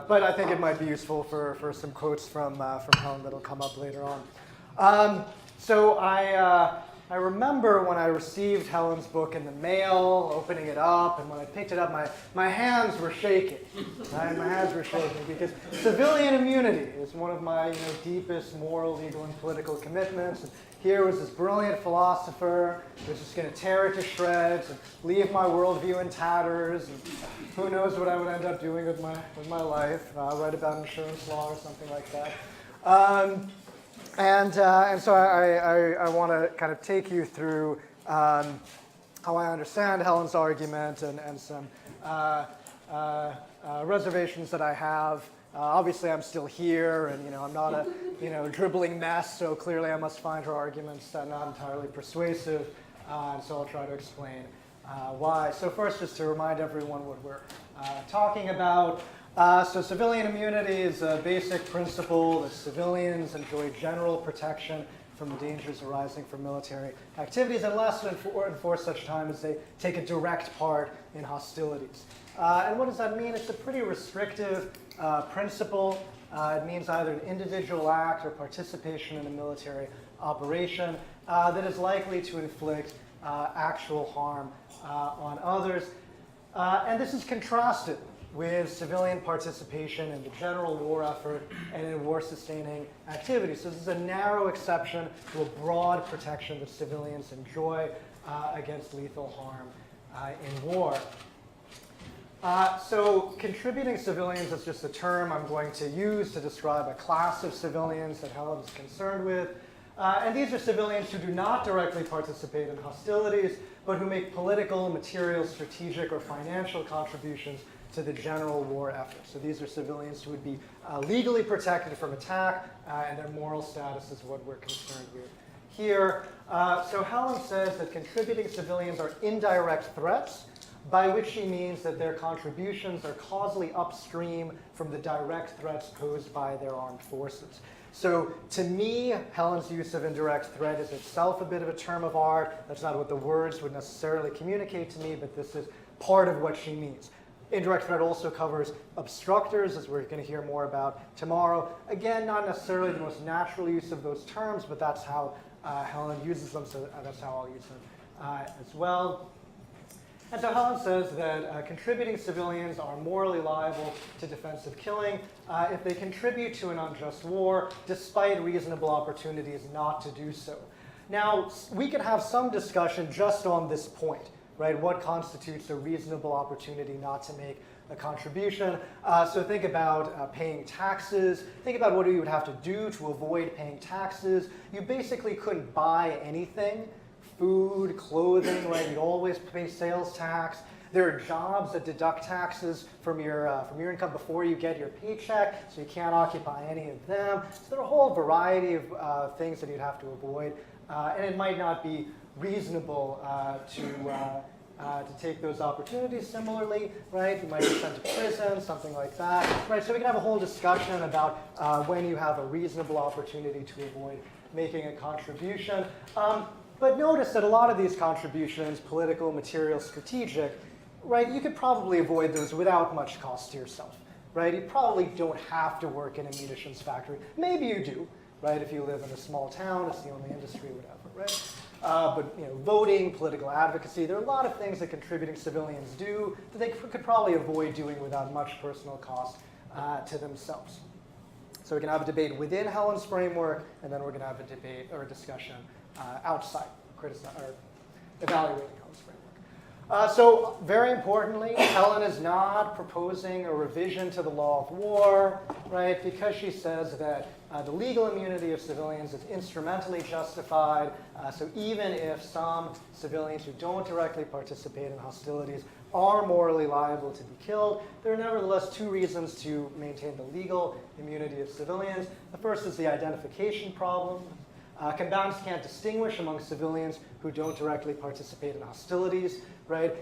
but I think it might be useful for some quotes from Helen that'll come up later on. So I remember when I received Helen's book in the mail, opening it up, and when I picked it up, my hands were shaking. Right? My hands were shaking because civilian immunity is one of my deepest moral, legal, and political commitments. And here was this brilliant philosopher who was just going to tear it to shreds and leave my worldview in tatters. And who knows what I would end up doing with my life? Write about insurance law or something like that. And so I want to kind of take you through how I understand Helen's argument and some reservations that I have. Obviously, I'm still here, and I'm not a dribbling mess. So clearly, I must find her arguments not entirely persuasive. And so I'll try to explain why. So first, just to remind everyone what we're talking about. So civilian immunity is a basic principle that civilians enjoy general protection from the dangers arising from military activities unless and for such time as they take a direct part in hostilities. And what does that mean? It's a pretty restrictive principle. It means either an individual act or participation in a military operation that is likely to inflict actual harm on others. And this is contrasted with civilian participation in the general war effort and in war-sustaining activities. So this is a narrow exception to a broad protection that civilians enjoy against lethal harm in war. So contributing civilians is just a term I'm going to use to describe a class of civilians that Helen is concerned with. And these are civilians who do not directly participate in hostilities, but who make political, material, strategic, or financial contributions to the general war effort. So these are civilians who would be legally protected from attack, and their moral status is what we're concerned with here. So Helen says that contributing civilians are indirect threats, by which she means that their contributions are causally upstream from the direct threats posed by their armed forces. So to me, Helen's use of indirect threat is itself a bit of a term of art. That's not what the words would necessarily communicate to me, but this is part of what she means. Indirect threat also covers obstructors, as we're going to hear more about tomorrow. Again, not necessarily the most natural use of those terms, but that's how Helen uses them, so that's how I'll use them as well. And so Helen says that contributing civilians are morally liable to defensive killing if they contribute to an unjust war, despite reasonable opportunities not to do so. Now, we could have some discussion just on this point. Right? What constitutes a reasonable opportunity not to make a contribution? So think about paying taxes. Think about what you would have to do to avoid paying taxes. You basically couldn't buy anything. Food, clothing, right? You'd always pay sales tax. There are jobs that deduct taxes from your income before you get your paycheck, so you can't occupy any of them. So there are a whole variety of things that you'd have to avoid. And it might not be reasonable to take those opportunities. Similarly, right? You might be sent to prison, something like that, right? So we can have a whole discussion about when you have a reasonable opportunity to avoid making a contribution. But notice that a lot of these contributions, political, material, strategic, right? You could probably avoid those without much cost to yourself, right? You probably don't have to work in a munitions factory. Maybe you do, right? If you live in a small town, it's the only industry, whatever, right? But voting, political advocacy, there are a lot of things that contributing civilians do that they could probably avoid doing without much personal cost to themselves. So we can have a debate within Helen's framework, and then we're going to have a debate or a discussion outside, evaluating Helen's framework. So very importantly, Helen is not proposing a revision to the law of war, right? Because she says that the legal immunity of civilians is instrumentally justified. So even if some civilians who don't directly participate in hostilities are morally liable to be killed, there are nevertheless two reasons to maintain the legal immunity of civilians. The first is the identification problem. Combatants can't distinguish among civilians who don't directly participate in hostilities, right?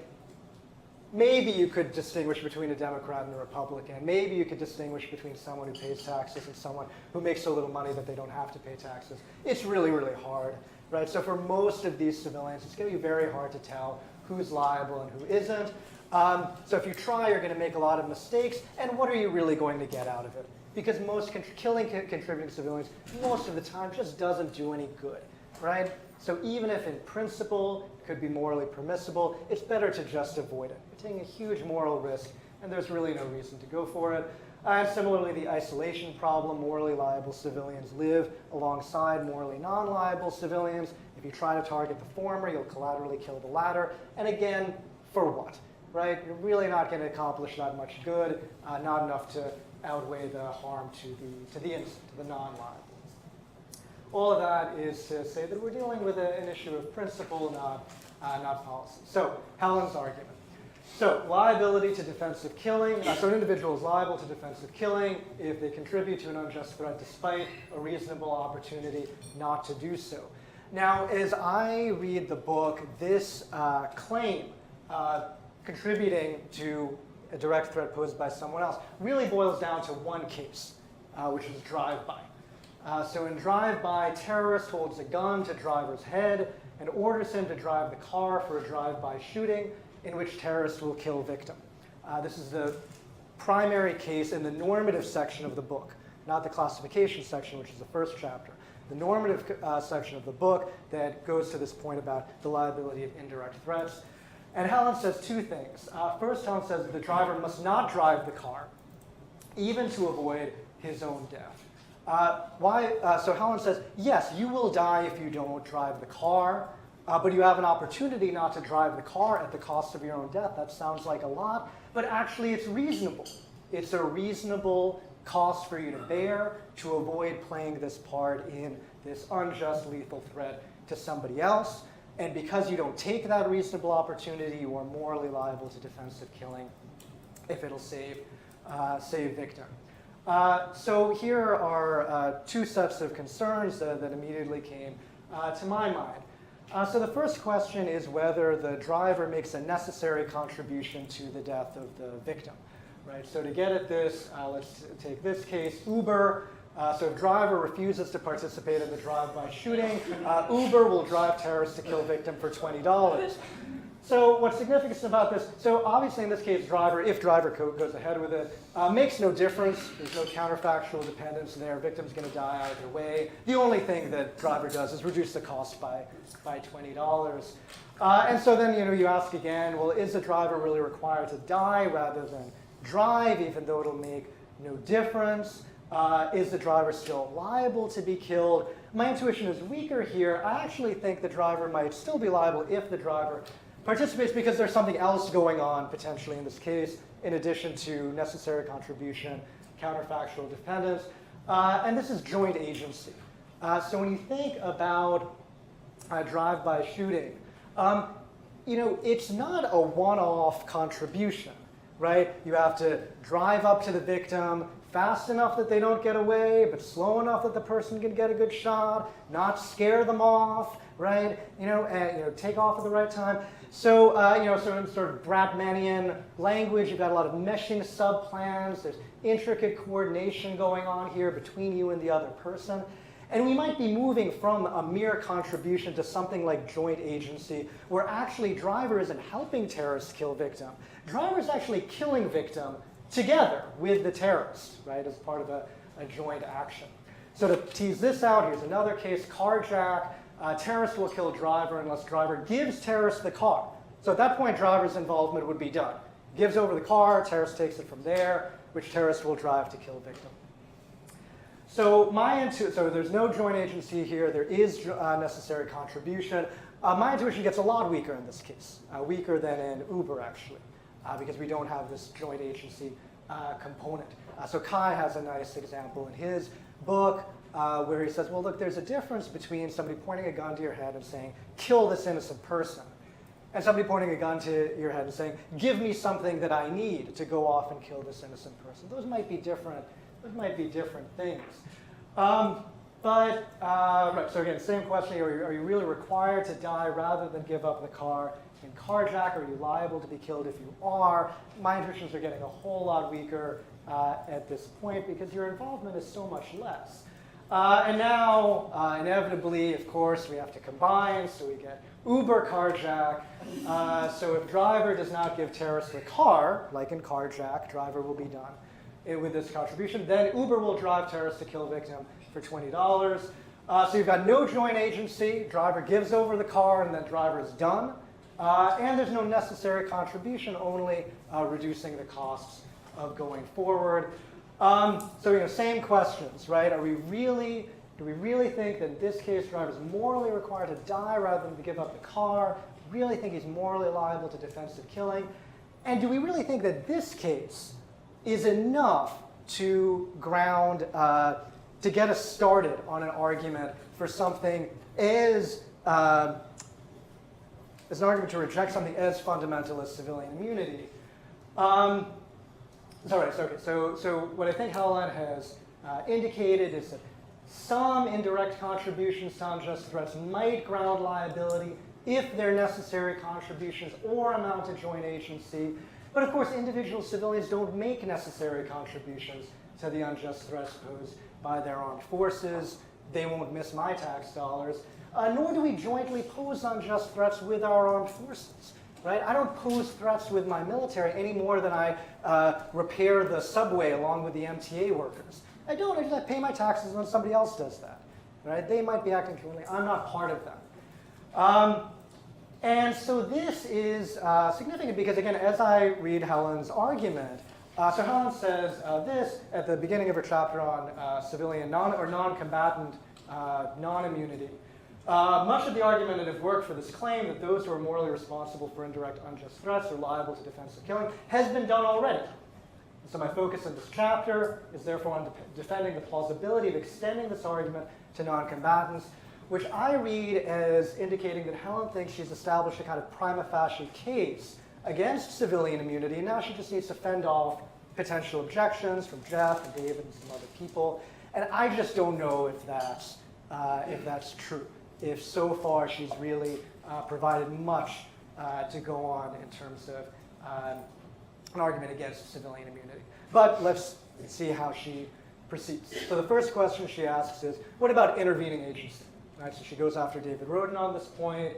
Maybe you could distinguish between a Democrat and a Republican. Maybe you could distinguish between someone who pays taxes and someone who makes so little money that they don't have to pay taxes. It's really, really hard, right? So for most of these civilians, it's going to be very hard to tell who's liable and who isn't. So if you try, you're going to make a lot of mistakes. And what are you really going to get out of it? Because most killing contributing civilians, most of the time, just doesn't do any good, right? So even if in principle it could be morally permissible, it's better to just avoid it. You're taking a huge moral risk, and there's really no reason to go for it. And similarly, the isolation problem, morally liable civilians live alongside morally non-liable civilians. If you try to target the former, you'll collaterally kill the latter. And again, for what? Right? You're really not going to accomplish that much good, not enough to outweigh the harm to the innocent, to the non-liable. All of that is to say that we're dealing with an issue of principle, not policy. So, Helen's argument. So, liability to defensive killing. So an individual is liable to defensive killing if they contribute to an unjust threat despite a reasonable opportunity not to do so. Now, as I read the book, this claim, contributing to a direct threat posed by someone else, really boils down to one case, which is drive-by. So in drive-by, terrorist holds a gun to driver's head and orders him to drive the car for a drive-by shooting in which terrorist will kill victim. This is the primary case in the normative section of the book, not the classification section, which is the first chapter. The normative section of the book that goes to this point about the liability of indirect threats. And Helen says two things. First, Helen says the driver must not drive the car, even to avoid his own death. So Helen says, yes, you will die if you don't drive the car, but you have an opportunity not to drive the car at the cost of your own death. That sounds like a lot, but actually it's reasonable. It's a reasonable cost for you to bear to avoid playing this part in this unjust lethal threat to somebody else. And because you don't take that reasonable opportunity, you are morally liable to defensive killing if it'll save victim. So here are two sets of concerns that immediately came to my mind. So the first question is whether the driver makes a necessary contribution to the death of the victim. Right? So to get at this, let's take this case, Uber. So if driver refuses to participate in the drive-by shooting, Uber will drive terrorists to kill victim for $20. So what's significant about this? So obviously in this case, driver, if driver goes ahead with it, makes no difference. There's no counterfactual dependence there. Victim's going to die either way. The only thing that driver does is reduce the cost by $20. And so then you ask again, well, is the driver really required to die rather than drive, even though it'll make no difference? Is the driver still liable to be killed? My intuition is weaker here. I actually think the driver might still be liable if the driver participates because there's something else going on potentially in this case in addition to necessary contribution, counterfactual dependence. And this is joint agency. So when you think about drive-by shooting, it's not a one-off contribution, right? You have to drive up to the victim fast enough that they don't get away, but slow enough that the person can get a good shot, not scare them off, right? And take off at the right time. So, sort of Bratmanian language, you've got a lot of meshing subplans. There's intricate coordination going on here between you and the other person. And we might be moving from a mere contribution to something like joint agency, where actually driver isn't helping terrorists kill victim. Driver is actually killing victim together with the terrorist, right, as part of a joint action. So to tease this out, here's another case, carjack. Terrorist will kill driver unless driver gives terrorist the car. So at that point, driver's involvement would be done. Gives over the car, terrorist takes it from there, which terrorist will drive to kill victim. So there's no joint agency here. There is necessary contribution. My intuition gets a lot weaker in this case, weaker than in Uber actually, because we don't have this joint agency component. So Kai has a nice example in his book where he says, well, look, there's a difference between somebody pointing a gun to your head and saying, kill this innocent person, and somebody pointing a gun to your head and saying, give me something that I need to go off and kill this innocent person. Those might be different things. Right, so again, same question, are you really required to die rather than give up the car? In carjack, are you liable to be killed if you are? My intuitions are getting a whole lot weaker at this point because your involvement is so much less. And now, inevitably, of course, we have to combine, so we get Uber carjack. So if driver does not give terrorist the car, like in carjack, driver will be done with this contribution. Then Uber will drive terrorist to kill victim for $20. So you've got no joint agency, driver gives over the car, and then driver is done. And there's no necessary contribution, only reducing the costs of going forward. So same questions, right? Do we really think that in this case driver is morally required to die rather than to give up the car? Really think he's morally liable to defensive killing? And do we really think that this case is enough to ground, to get us started on an argument for something as an argument to reject something as fundamental as civilian immunity? So what I think Helen has indicated is that some indirect contributions to unjust threats might ground liability if they're necessary contributions or amount to joint agency. But of course, individual civilians don't make necessary contributions to the unjust threats posed by their armed forces. They won't miss my tax dollars. Nor do we jointly pose unjust threats with our armed forces. Right? I don't pose threats with my military any more than I repair the subway along with the MTA workers. I don't. I just pay my taxes when somebody else does that. Right? They might be acting criminally. I'm not part of them. And so this is significant because, again, as I read Helen's argument, so Helen says this at the beginning of her chapter on civilian non-combatant non-immunity. Much of the argument that has worked for this claim that those who are morally responsible for indirect unjust threats are liable to defensive killing has been done already. So my focus in this chapter is therefore on defending the plausibility of extending this argument to non-combatants, which I read as indicating that Helen thinks she's established a kind of prima facie case against civilian immunity, and now she just needs to fend off potential objections from Jeff and David and some other people. And I just don't know if that's true. If so far she's really provided much to go on in terms of an argument against civilian immunity. But let's see how she proceeds. So the first question she asks is, what about intervening agency? Right, so she goes after David Roden on this point.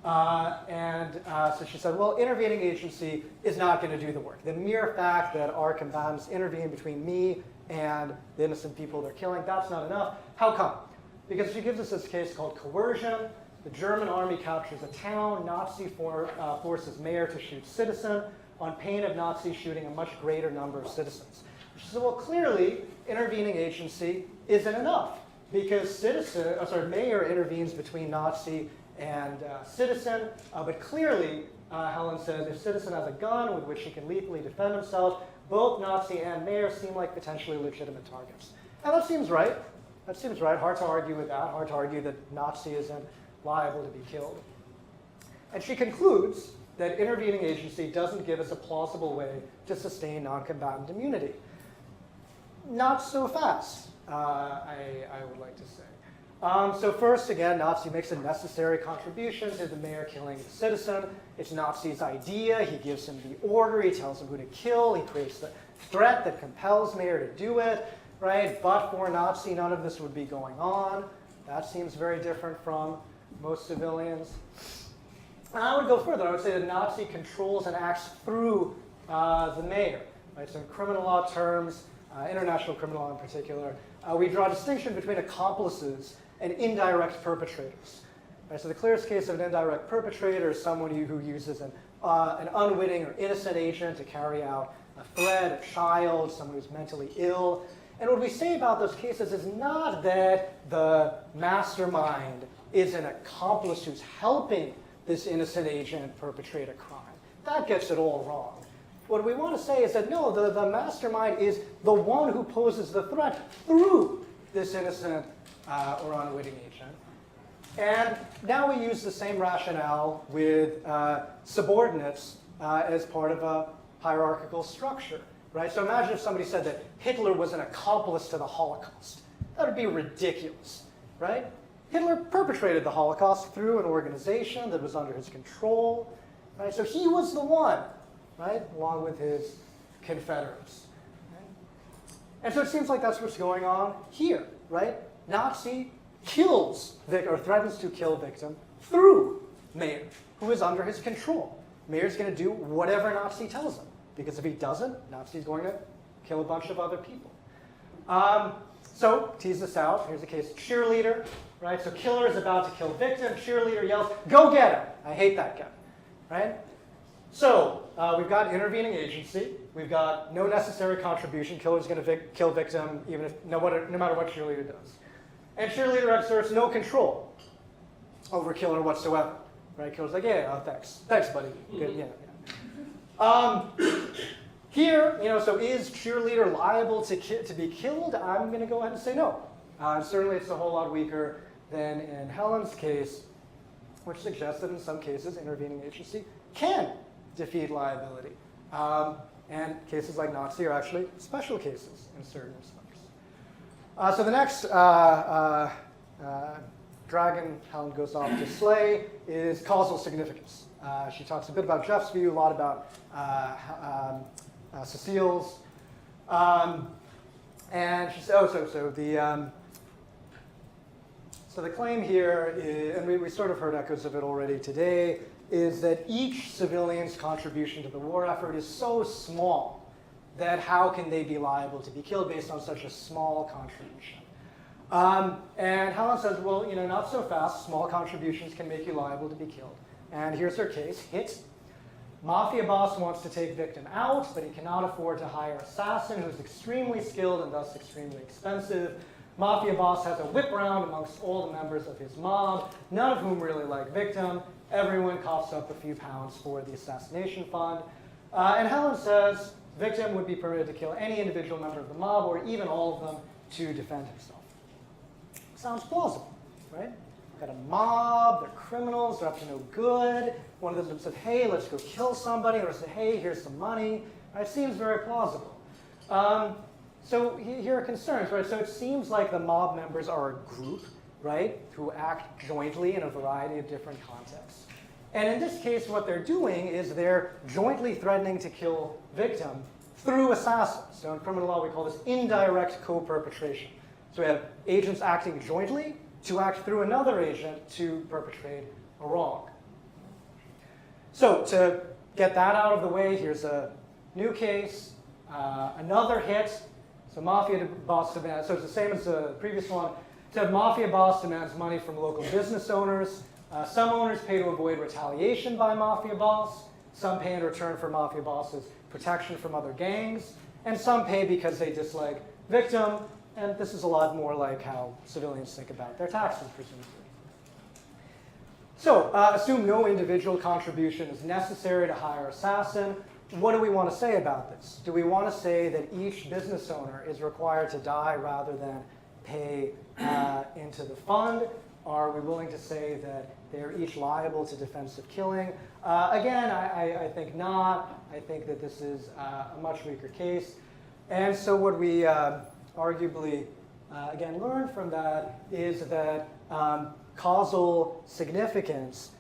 So she said, well, intervening agency is not going to do the work. The mere fact that our combatants intervene between me and the innocent people they're killing, that's not enough. How come? Because she gives us this case called coercion. The German army captures a town. Nazi forces mayor to shoot citizen on pain of Nazis shooting a much greater number of citizens. She said, well, clearly, intervening agency isn't enough because mayor intervenes between Nazi and citizen. But clearly, Helen says, if citizen has a gun with which he can lethally defend himself, both Nazi and mayor seem like potentially legitimate targets. And that seems right. That seems right. Hard to argue with that. Hard to argue that Nazi isn't liable to be killed. And she concludes that intervening agency doesn't give us a plausible way to sustain non-combatant immunity. Not so fast, I would like to say. So first, again, Nazi makes a necessary contribution to the mayor killing the citizen. It's Nazi's idea. He gives him the order. He tells him who to kill. He creates the threat that compels mayor to do it. Right? But for Nazi, none of this would be going on. That seems very different from most civilians. And I would go further. I would say that Nazi controls and acts through the mayor. Right? So in criminal law terms, international criminal law in particular, we draw a distinction between accomplices and indirect perpetrators. Right? So the clearest case of an indirect perpetrator is someone who uses an unwitting or innocent agent to carry out a threat, a child, someone who's mentally ill. And what we say about those cases is not that the mastermind is an accomplice who's helping this innocent agent perpetrate a crime. That gets it all wrong. What we want to say is that no, the mastermind is the one who poses the threat through this innocent or unwitting agent. And now we use the same rationale with subordinates as part of a hierarchical structure. Right? So imagine if somebody said that Hitler was an accomplice to the Holocaust. That would be ridiculous, right? Hitler perpetrated the Holocaust through an organization that was under his control, right? So he was the one, right, along with his Confederates. Right? And so it seems like that's what's going on here, right? Nazi kills or threatens to kill victim through Mayer, who is under his control. Mayer's going to do whatever Nazi tells him, because if he doesn't, Nazi's going to kill a bunch of other people. So tease this out. Here's a case of cheerleader, right? So killer is about to kill victim. Cheerleader yells, "Go get him!" I hate that guy, right? So we've got intervening agency. We've got no necessary contribution. Killer's going to kill victim, even if no matter what cheerleader does. And cheerleader exerts no control over killer whatsoever, right? Killer's like, "Yeah, thanks, buddy. Good, yeah." Here, so is cheerleader liable to be killed? I'm going to go ahead and say no. Certainly, it's a whole lot weaker than in Helen's case, which suggests that in some cases, intervening agency can defeat liability. And cases like Nazi are actually special cases in certain respects. So the next dragon Helen goes off to slay is causal significance. She talks a bit about Jeff's view, a lot about Cecile's. And she said, so the claim here is, and we sort of heard echoes of it already today, is that each civilian's contribution to the war effort is so small that how can they be liable to be killed based on such a small contribution? And Helen says, well, not so fast. Small contributions can make you liable to be killed. And here's her case. Hit. Mafia boss wants to take victim out, but he cannot afford to hire assassin who's extremely skilled and thus extremely expensive. Mafia boss has a whip round amongst all the members of his mob, none of whom really like victim. Everyone coughs up a few pounds for the assassination fund. And Helen says victim would be permitted to kill any individual member of the mob or even all of them to defend himself. Sounds plausible, right? Got a mob, they're criminals, they're up to no good. One of them said, hey, let's go kill somebody. Or said, hey, here's some money. It seems very plausible. So here are concerns, right? So it seems like the mob members are a group, right, who act jointly in a variety of different contexts. And in this case, what they're doing is they're jointly threatening to kill victim through assassins. So in criminal law, we call this indirect co-perpetration. So we have agents acting jointly to act through another agent to perpetrate a wrong. So to get that out of the way, here's a new case, another hit. So mafia boss demands, so it's the same as the previous one. So mafia boss demands money from local business owners. Some owners pay to avoid retaliation by mafia boss. Some pay in return for mafia boss's protection from other gangs. And some pay because they dislike victim. And this is a lot more like how civilians think about their taxes, presumably. So assume no individual contribution is necessary to hire assassin. What do we want to say about this? Do we want to say that each business owner is required to die rather than pay into the fund? Are we willing to say that they're each liable to defensive killing? Again, I think not. I think that this is a much weaker case. And so what we arguably, again, learn from that is that causal significance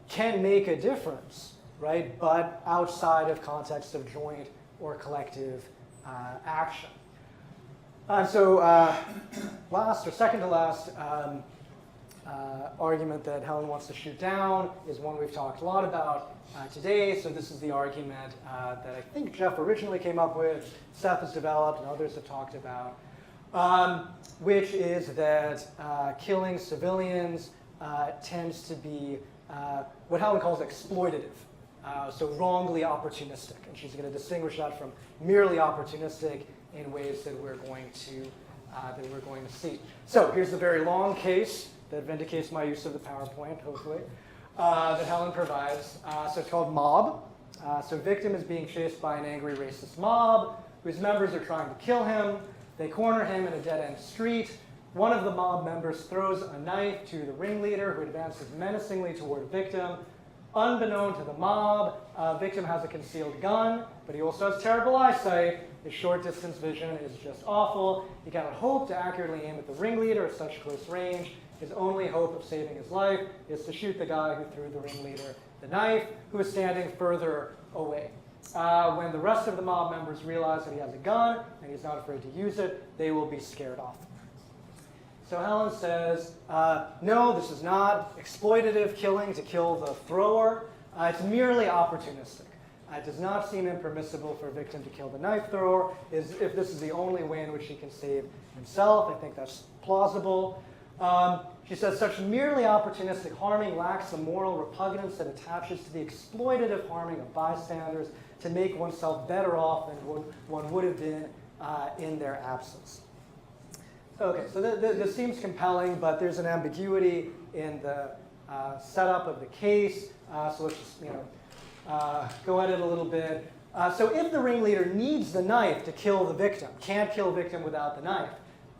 can make a difference, right? But outside of context of joint or collective action. So last or second to last argument that Helen wants to shoot down is one we've talked a lot about today. So this is the argument that I think Jeff originally came up with, Seth has developed, and others have talked about, which is that killing civilians tends to be what Helen calls exploitative. So wrongly opportunistic, and she's going to distinguish that from merely opportunistic in ways that we're going to see. So here's the very long case that vindicates my use of the PowerPoint, hopefully, that Helen provides. So it's called Mob. So victim is being chased by an angry racist mob whose members are trying to kill him. They corner him in a dead-end street. One of the mob members throws a knife to the ringleader, who advances menacingly toward victim. Unbeknown to the mob, victim has a concealed gun, but he also has terrible eyesight. His short-distance vision is just awful. He cannot hope to accurately aim at the ringleader at such close range. His only hope of saving his life is to shoot the guy who threw the ringleader the knife, who is standing further away. When the rest of the mob members realize that he has a gun and he's not afraid to use it, they will be scared off. So Helen says, no, this is not exploitative killing to kill the thrower. It's merely opportunistic. It does not seem impermissible for a victim to kill the knife thrower if this is the only way in which he can save himself. I think that's plausible. She says, such merely opportunistic harming lacks the moral repugnance that attaches to the exploitative harming of bystanders to make oneself better off than one would have been in their absence. Okay, so this seems compelling, but there's an ambiguity in the setup of the case. So let's just go at it a little bit. So if the ringleader needs the knife to kill the victim, can't kill the victim without the knife,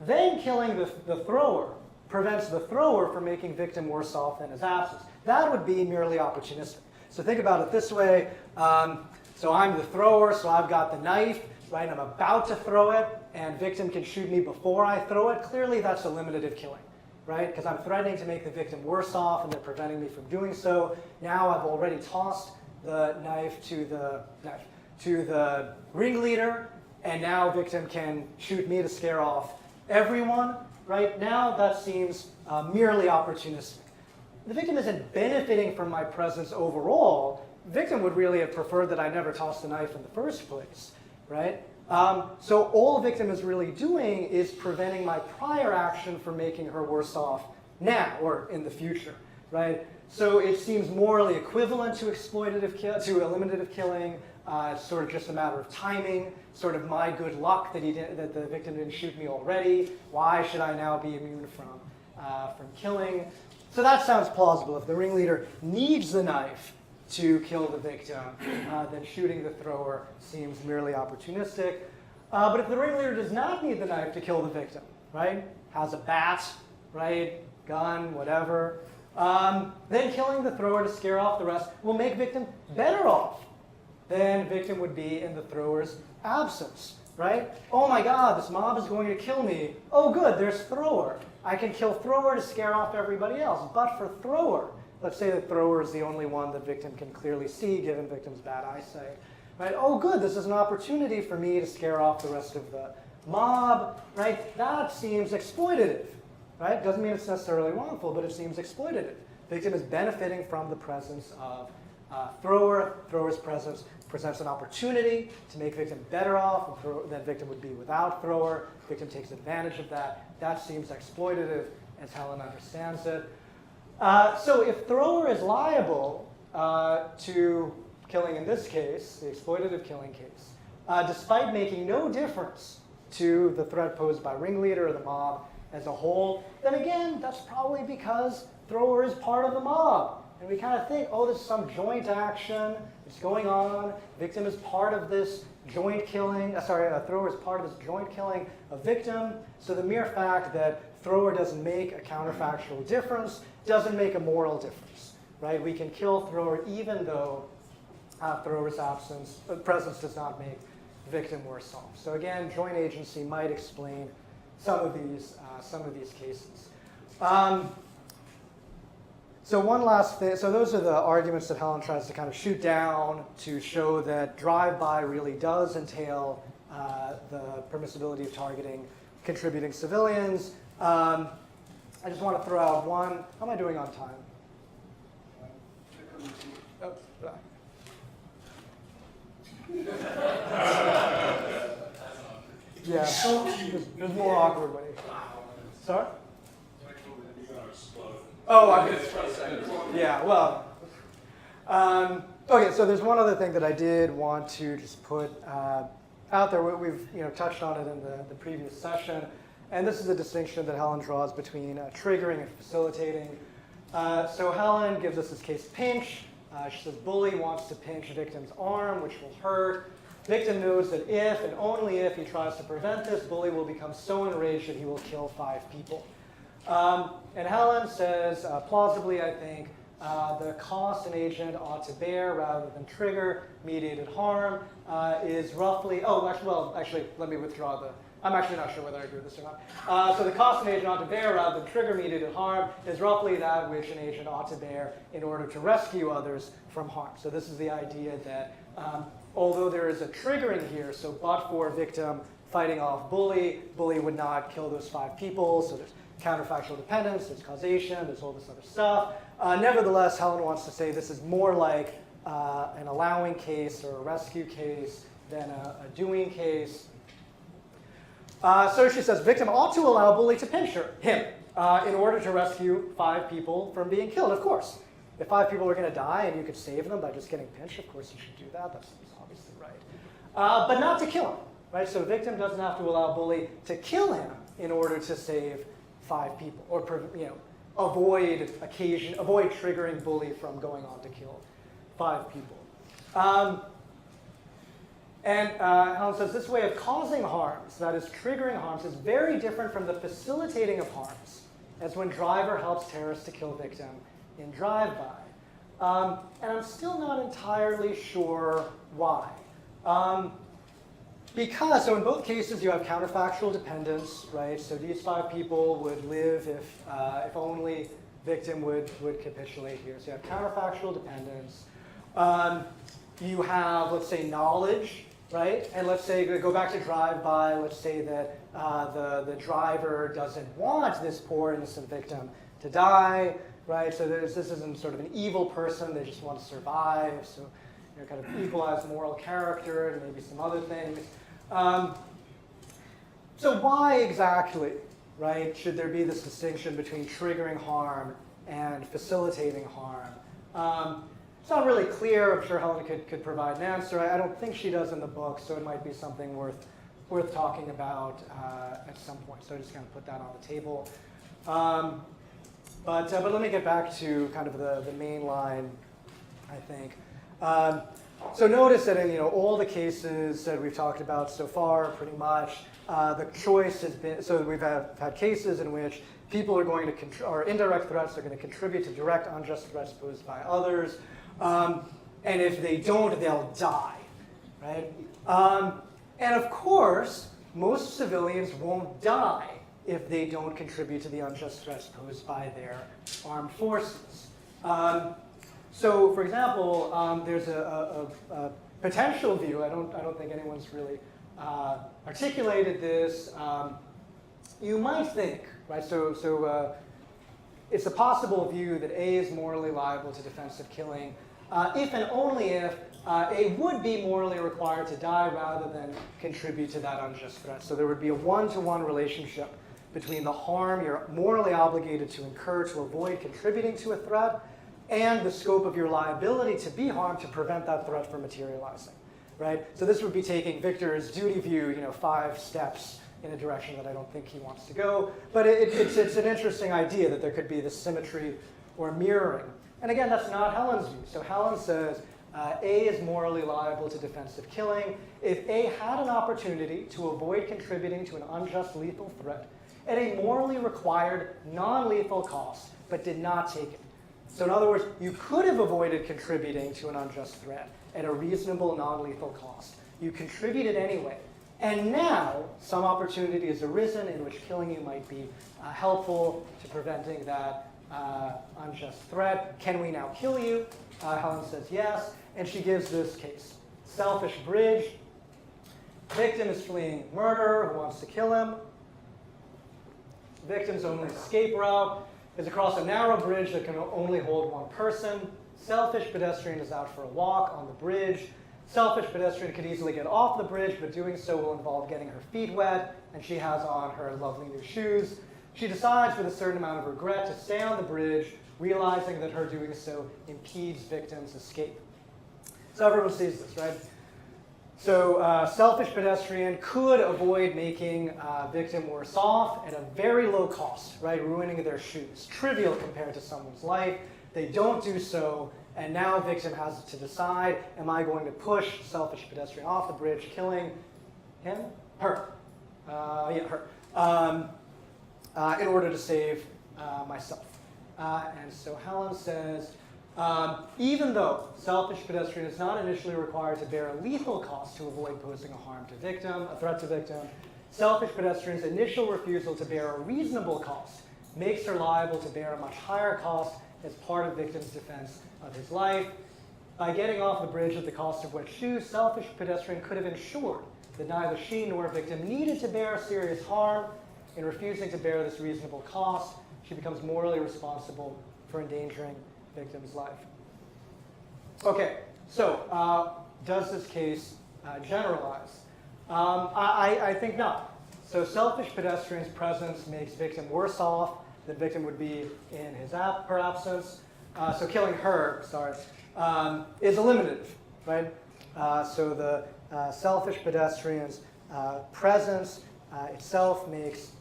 then killing the thrower prevents the thrower from making victim worse off in his absence. That would be merely opportunistic. So think about it this way. So I'm the thrower, so I've got the knife, right? I'm about to throw it, and victim can shoot me before I throw it. Clearly, that's eliminative killing, right? Because I'm threatening to make the victim worse off, and they're preventing me from doing so. Now I've already tossed the knife to the ringleader, and now victim can shoot me to scare off everyone. Right now, that seems merely opportunistic. The victim isn't benefiting from my presence overall. Victim would really have preferred that I never tossed the knife in the first place, right? So all victim is really doing is preventing my prior action from making her worse off now or in the future, right? So it seems morally equivalent to eliminative killing. It's sort of just a matter of timing, sort of my good luck that the victim didn't shoot me already. Why should I now be immune from killing? So that sounds plausible. If the ringleader needs the knife to kill the victim, then shooting the thrower seems merely opportunistic. But if the ringleader does not need the knife to kill the victim, right, has a bat, right, gun, whatever, then killing the thrower to scare off the rest will make victim better off than victim would be in the thrower's absence, right? Oh my God, this mob is going to kill me. Oh good, there's thrower. I can kill thrower to scare off everybody else. But for thrower, let's say the thrower is the only one that victim can clearly see given victim's bad eyesight, right? Oh good, this is an opportunity for me to scare off the rest of the mob, right? That seems exploitative, right? Doesn't mean it's necessarily wrongful, but it seems exploitative. Victim is benefiting from the presence of thrower. Thrower's presence presents an opportunity to make victim better off than victim would be without thrower. Victim takes advantage of that. That seems exploitative as Helen understands it. So if thrower is liable to killing in this case, the exploitative killing case, despite making no difference to the threat posed by ringleader or the mob as a whole, then again, that's probably because thrower is part of the mob. And we kind of think, oh, this is some joint action. It's going on. Victim is part of this joint killing. Thrower is part of this joint killing of victim. So the mere fact that thrower doesn't make a counterfactual difference doesn't make a moral difference, right? We can kill thrower even though thrower's presence does not make victim worse off. So again, joint agency might explain some of these cases. So one last thing, so those are the arguments that Helen tries to kind of shoot down to show that drive-by really does entail the permissibility of targeting contributing civilians. I just want to throw out one. How am I doing on time? Oh, yeah, there's more awkward ways. Sorry? Oh, yeah, well. Okay, so there's one other thing that I did want to just put out there. We've touched on it in the previous session, and this is a distinction that Helen draws between triggering and facilitating. So Helen gives us this case pinch. She says bully wants to pinch victim's arm, which will hurt. Victim knows that if and only if he tries to prevent this, bully will become so enraged that he will kill 5 people. And Helen says, plausibly, I think, the cost an agent ought to bear rather than trigger mediated harm is roughly, actually, let me withdraw I'm actually not sure whether I agree with this or not. So the cost an agent ought to bear rather than trigger mediated harm is roughly that which an agent ought to bear in order to rescue others from harm. So this is the idea that although there is a triggering here, so but for victim fighting off bully would not kill those 5 people, so there's counterfactual dependence, there's causation, there's all this other stuff. Nevertheless, Helen wants to say this is more like an allowing case or a rescue case than a doing case. So she says, victim ought to allow bully to pinch him in order to rescue 5 people from being killed. Of course, if 5 people are going to die and you could save them by just getting pinched, of course you should do that. That's obviously right. But not to kill him, right? So victim doesn't have to allow bully to kill him in order to save 5 people, or avoid triggering bully from going on to kill 5 people. And Helen says this way of causing harms, that is triggering harms, is very different from the facilitating of harms, as when driver helps terrorist to kill victim in drive-by. And I'm still not entirely sure why. Because, so in both cases you have counterfactual dependence, right? So these 5 people would live if only victim would capitulate here. So you have counterfactual dependence. You have, let's say, knowledge, right? And let's say, go back to drive-by, let's say that the driver doesn't want this poor innocent victim to die, right? So this isn't sort of an evil person, they just want to survive. So kind of equalize moral character and maybe some other things. So why exactly, right, should there be this distinction between triggering harm and facilitating harm? It's not really clear. I'm sure Helen could provide an answer. I don't think she does in the book, so it might be something worth talking about at some point. So I'm just going to put that on the table. But let me get back to kind of the main line, I think. So notice that in all the cases that we've talked about so far, pretty much, the choice has been, so we've had cases in which people are going to, or indirect threats are going to contribute to direct unjust threats posed by others. And if they don't, they'll die, right? And of course, most civilians won't die if they don't contribute to the unjust threats posed by their armed forces. So, for example, there's a potential view. I don't think anyone's really articulated this. You might think, right? So it's a possible view that A is morally liable to defensive killing, if and only if A would be morally required to die rather than contribute to that unjust threat. So there would be a one-to-one relationship between the harm you're morally obligated to incur to avoid contributing to a threat and the scope of your liability to be harmed to prevent that threat from materializing, right? So this would be taking Victor's duty view, 5 steps in a direction that I don't think he wants to go. But it's an interesting idea that there could be this symmetry or mirroring. And again, that's not Helen's view. So Helen says A is morally liable to defensive killing if A had an opportunity to avoid contributing to an unjust lethal threat at a morally required non-lethal cost, but did not take it. So in other words, you could have avoided contributing to an unjust threat at a reasonable non-lethal cost. You contributed anyway. And now some opportunity has arisen in which killing you might be helpful to preventing that unjust threat. Can we now kill you? Helen says yes. And she gives this case. Selfish bridge. Victim is fleeing murderer who wants to kill him. Victim's only escape route is across a narrow bridge that can only hold 1 person. Selfish pedestrian is out for a walk on the bridge. Selfish pedestrian could easily get off the bridge, but doing so will involve getting her feet wet, and she has on her lovely new shoes. She decides with a certain amount of regret to stay on the bridge, realizing that her doing so impedes victim's escape. So everyone sees this, right? So selfish pedestrian could avoid making victim worse off at a very low cost, right? Ruining their shoes. Trivial compared to someone's life. They don't do so, and now victim has to decide, am I going to push selfish pedestrian off the bridge, killing him? Her. Her. In order to save myself. And so Helen says, even though selfish pedestrian is not initially required to bear a lethal cost to avoid posing a threat to victim, selfish pedestrian's initial refusal to bear a reasonable cost makes her liable to bear a much higher cost as part of victim's defense of his life. By getting off the bridge at the cost of wet shoes, selfish pedestrian could have ensured that neither she nor victim needed to bear serious harm, in refusing to bear this reasonable cost, she becomes morally responsible for endangering victim's life. Okay, so does this case generalize? I think not. So selfish pedestrian's presence makes victim worse off than victim would be in her absence. So killing her, is eliminative, right? So the selfish pedestrian's presence itself makes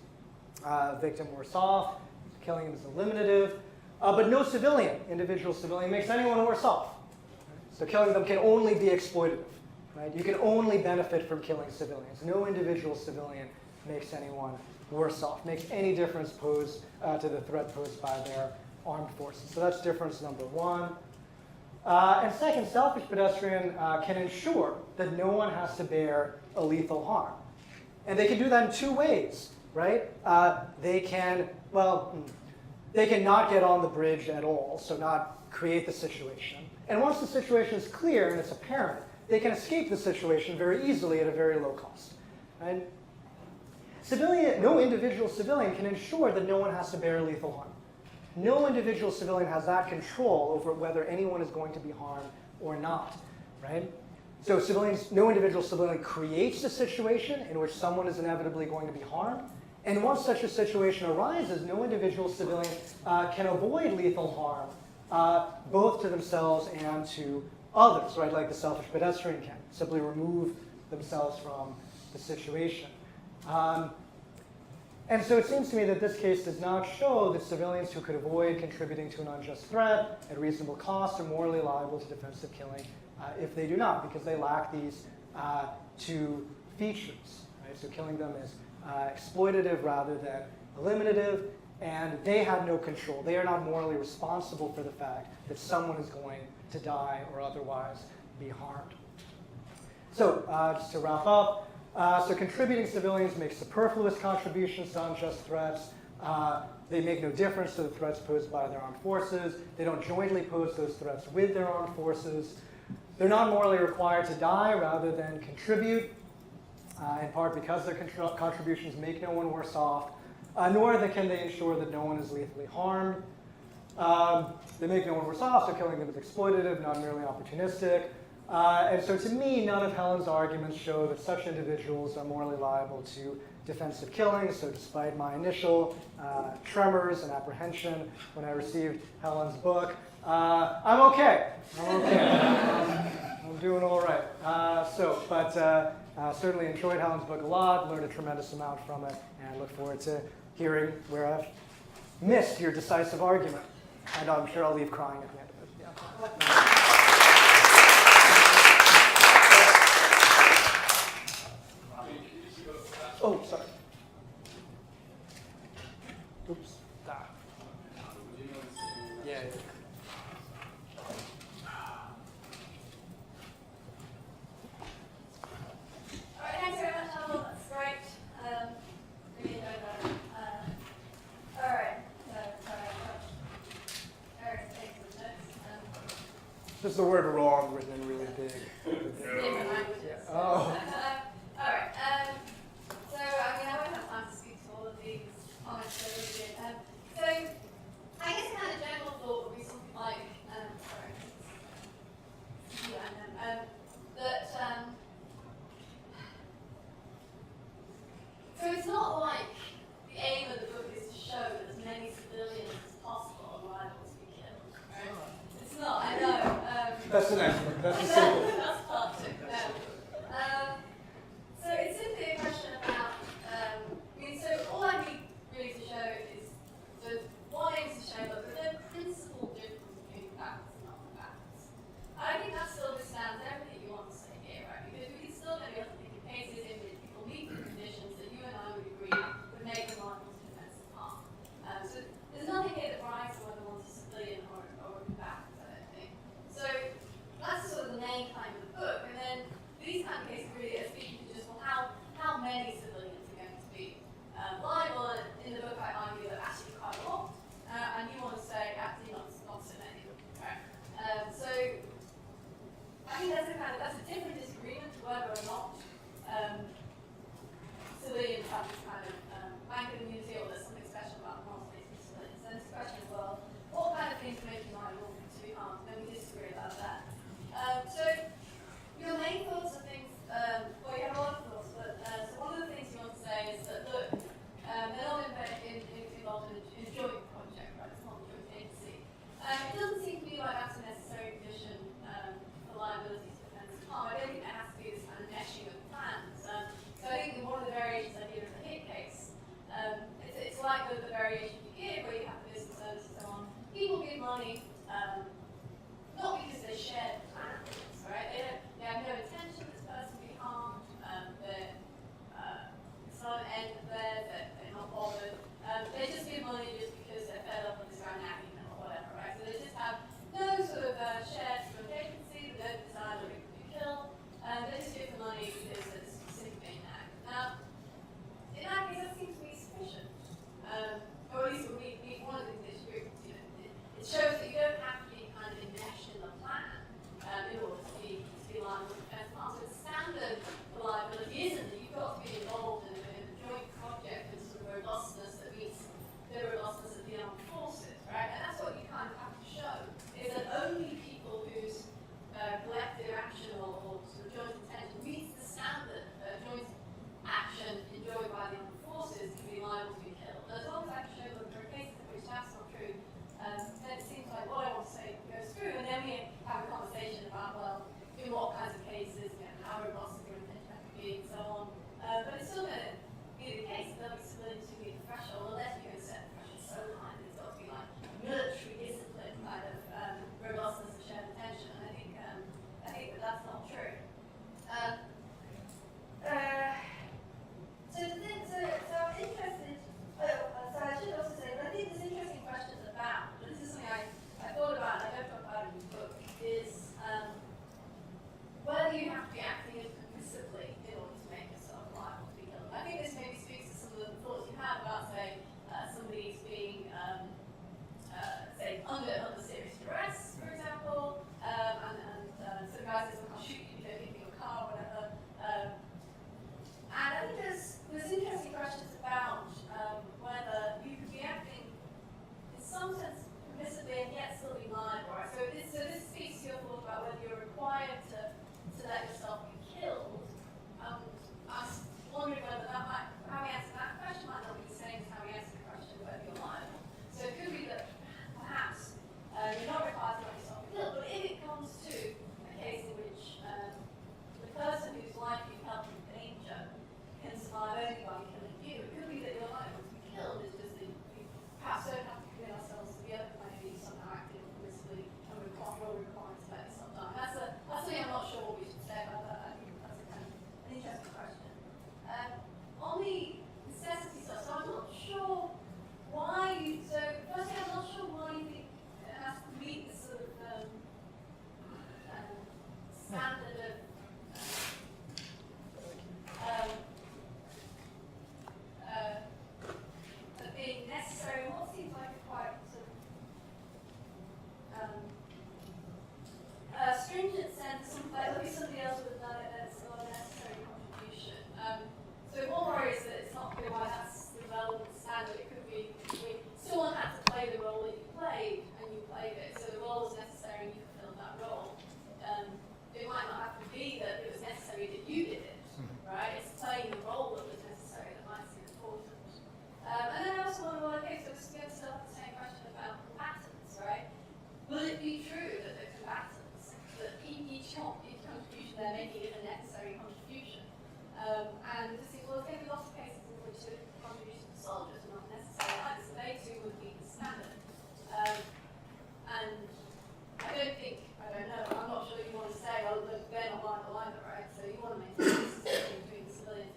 victim worse off. Killing him is eliminative. But no individual civilian, makes anyone worse off. So killing them can only be exploitative. Right? You can only benefit from killing civilians. No individual civilian makes anyone worse off, makes any difference posed to the threat posed by their armed forces. So that's difference number one. And second, selfish pedestrian can ensure that no one has to bear a lethal harm. And they can do that in two ways, right? They can not get on the bridge at all, so not create the situation. And once the situation is clear and it's apparent, they can escape the situation very easily at a very low cost. Right? No individual civilian can ensure that no one has to bear lethal harm. No individual civilian has that control over whether anyone is going to be harmed or not. Right? So no individual civilian creates a situation in which someone is inevitably going to be harmed. And once such a situation arises, no individual civilian can avoid lethal harm, both to themselves and to others, right? Like the selfish pedestrian can simply remove themselves from the situation. And so it seems to me that this case does not show that civilians who could avoid contributing to an unjust threat at reasonable cost are morally liable to defensive killing if they do not, because they lack these two features. Right? So killing them is exploitative rather than eliminative, and they have no control. They are not morally responsible for the fact that someone is going to die or otherwise be harmed. So just to wrap up, so contributing civilians make superfluous contributions to unjust threats. They make no difference to the threats posed by their armed forces. They don't jointly pose those threats with their armed forces. They're not morally required to die rather than contribute, in part because their contributions make no one worse off, nor can they ensure that no one is lethally harmed. They make no one worse off, so killing them is exploitative, not merely opportunistic. And so to me, none of Helen's arguments show that such individuals are morally liable to defensive killing. So despite my initial tremors and apprehension when I received Helen's book, I'm okay. I'm doing all right. But certainly enjoyed Helen's book a lot, learned a tremendous amount from it, and look forward to hearing where I've missed your decisive argument. And I'm sure I'll leave crying at the end of it. Yeah. Oh, sorry. Oops. Yeah. Thanks very much, Adil. That's great. Really enjoyed that. All right. Eric's taking some notes. Just the word wrong written in really big. Different languages. Yeah. Oh. All right. So, I won't have time to speak to all of these comments that we did. So, I guess a kind of general thought would be something like, so it's not like the aim of the book is to show that as many civilians as possible are liable to be killed, right? It's not, I know. That's the next one. That's the simple. That's part two. So it's simply a question about, so all I need really to show is, so one aim is to show that there's a principal difference between facts and non-facts. I think that still withstands everything you want to say here, right? Because we can still going to be able to think of cases in which people meet the conditions that you and I would agree would make them liable to defensive harm. So there's nothing here that rises whether one's a civilian or a combatant, I don't think. So that's sort of the main claim of the book. And then these kind of cases really are speaking to just, well, how many civilians are going to be liable? And in the book I argue that actually quite a lot. And you want to say actually not so many. Right? So I think that's a different disagreement to whether or not civilians have this kind of bank of either, right? So you want to maintain consistency between the civilians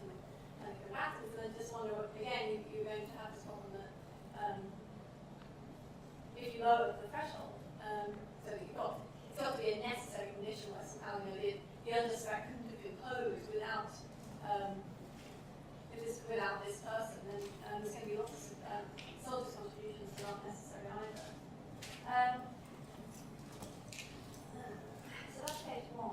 and the combatants, and then just wonder, again, you're going to have this problem that if you lower the threshold, so it's got to be a necessary condition where somehow the understrap couldn't have been imposed without without this person, then there's going to be lots of soldiers' contributions that aren't necessary either. So that's page 1.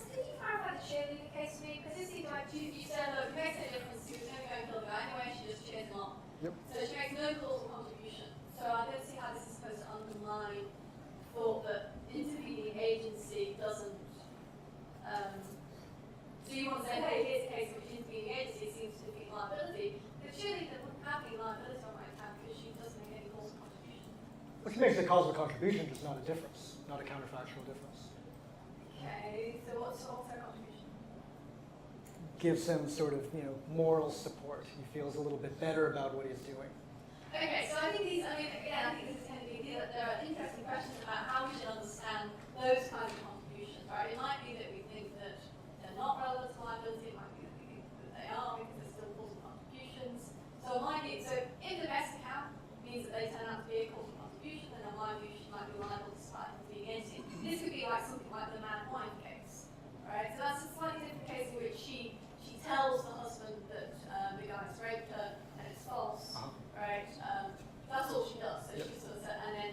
Could you clarify the cheerleader case for me? Because it seems like you said, look, it makes no difference. She was going to go and kill the guy anyway. She just cheers him on. Yep. So she makes no causal contribution. So I don't see how this is supposed to undermine thought that intervening agency doesn't. So you want to say, hey, here's a case in which intervening agency seems to defeat liability, but surely there wouldn't have any liability on my account because she doesn't make any causal contribution. Which makes a causal contribution just not a difference, not a counterfactual difference. Okay, so what's her contribution? Gives him sort of, moral support. He feels a little bit better about what he's doing. Okay, so I think again, I think this is kind of the idea that there are interesting questions about how we should understand those kinds of contributions, right? It might be that we think that they're not relevant to liability, it might be that we think that they are because they're still causal contributions. So if the best account means that they turn out to be a causal contribution, then in my view she might be liable despite them being innocent. This could be like something like the Mad Wine case, right? So that's a slightly different case in which she tells the husband that the guy's raped her and it's false. Right? That's all she does. So she sort of said, and then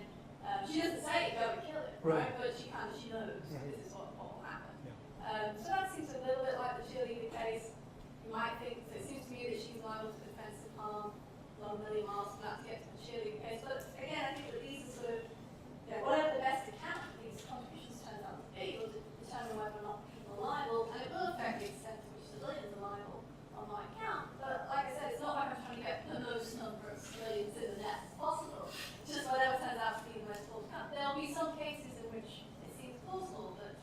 she doesn't say go and kill him, right? But she knows this is what will happen. So that seems a little bit like the cheerleader case. You might think, so it seems to me that she's liable to defensive harm, a million miles from that to get to the cheerleader case. But again, I think that these are sort of, whatever the best account of these contributions turns out to be, will determine whether or not people are liable, and it will affect the extent to which civilians are liable on my account. But like I said, it's not like I'm trying to get the most number of civilians in the net as possible. Just whatever turns out to be the most plausible account. There'll be some cases in which it seems plausible that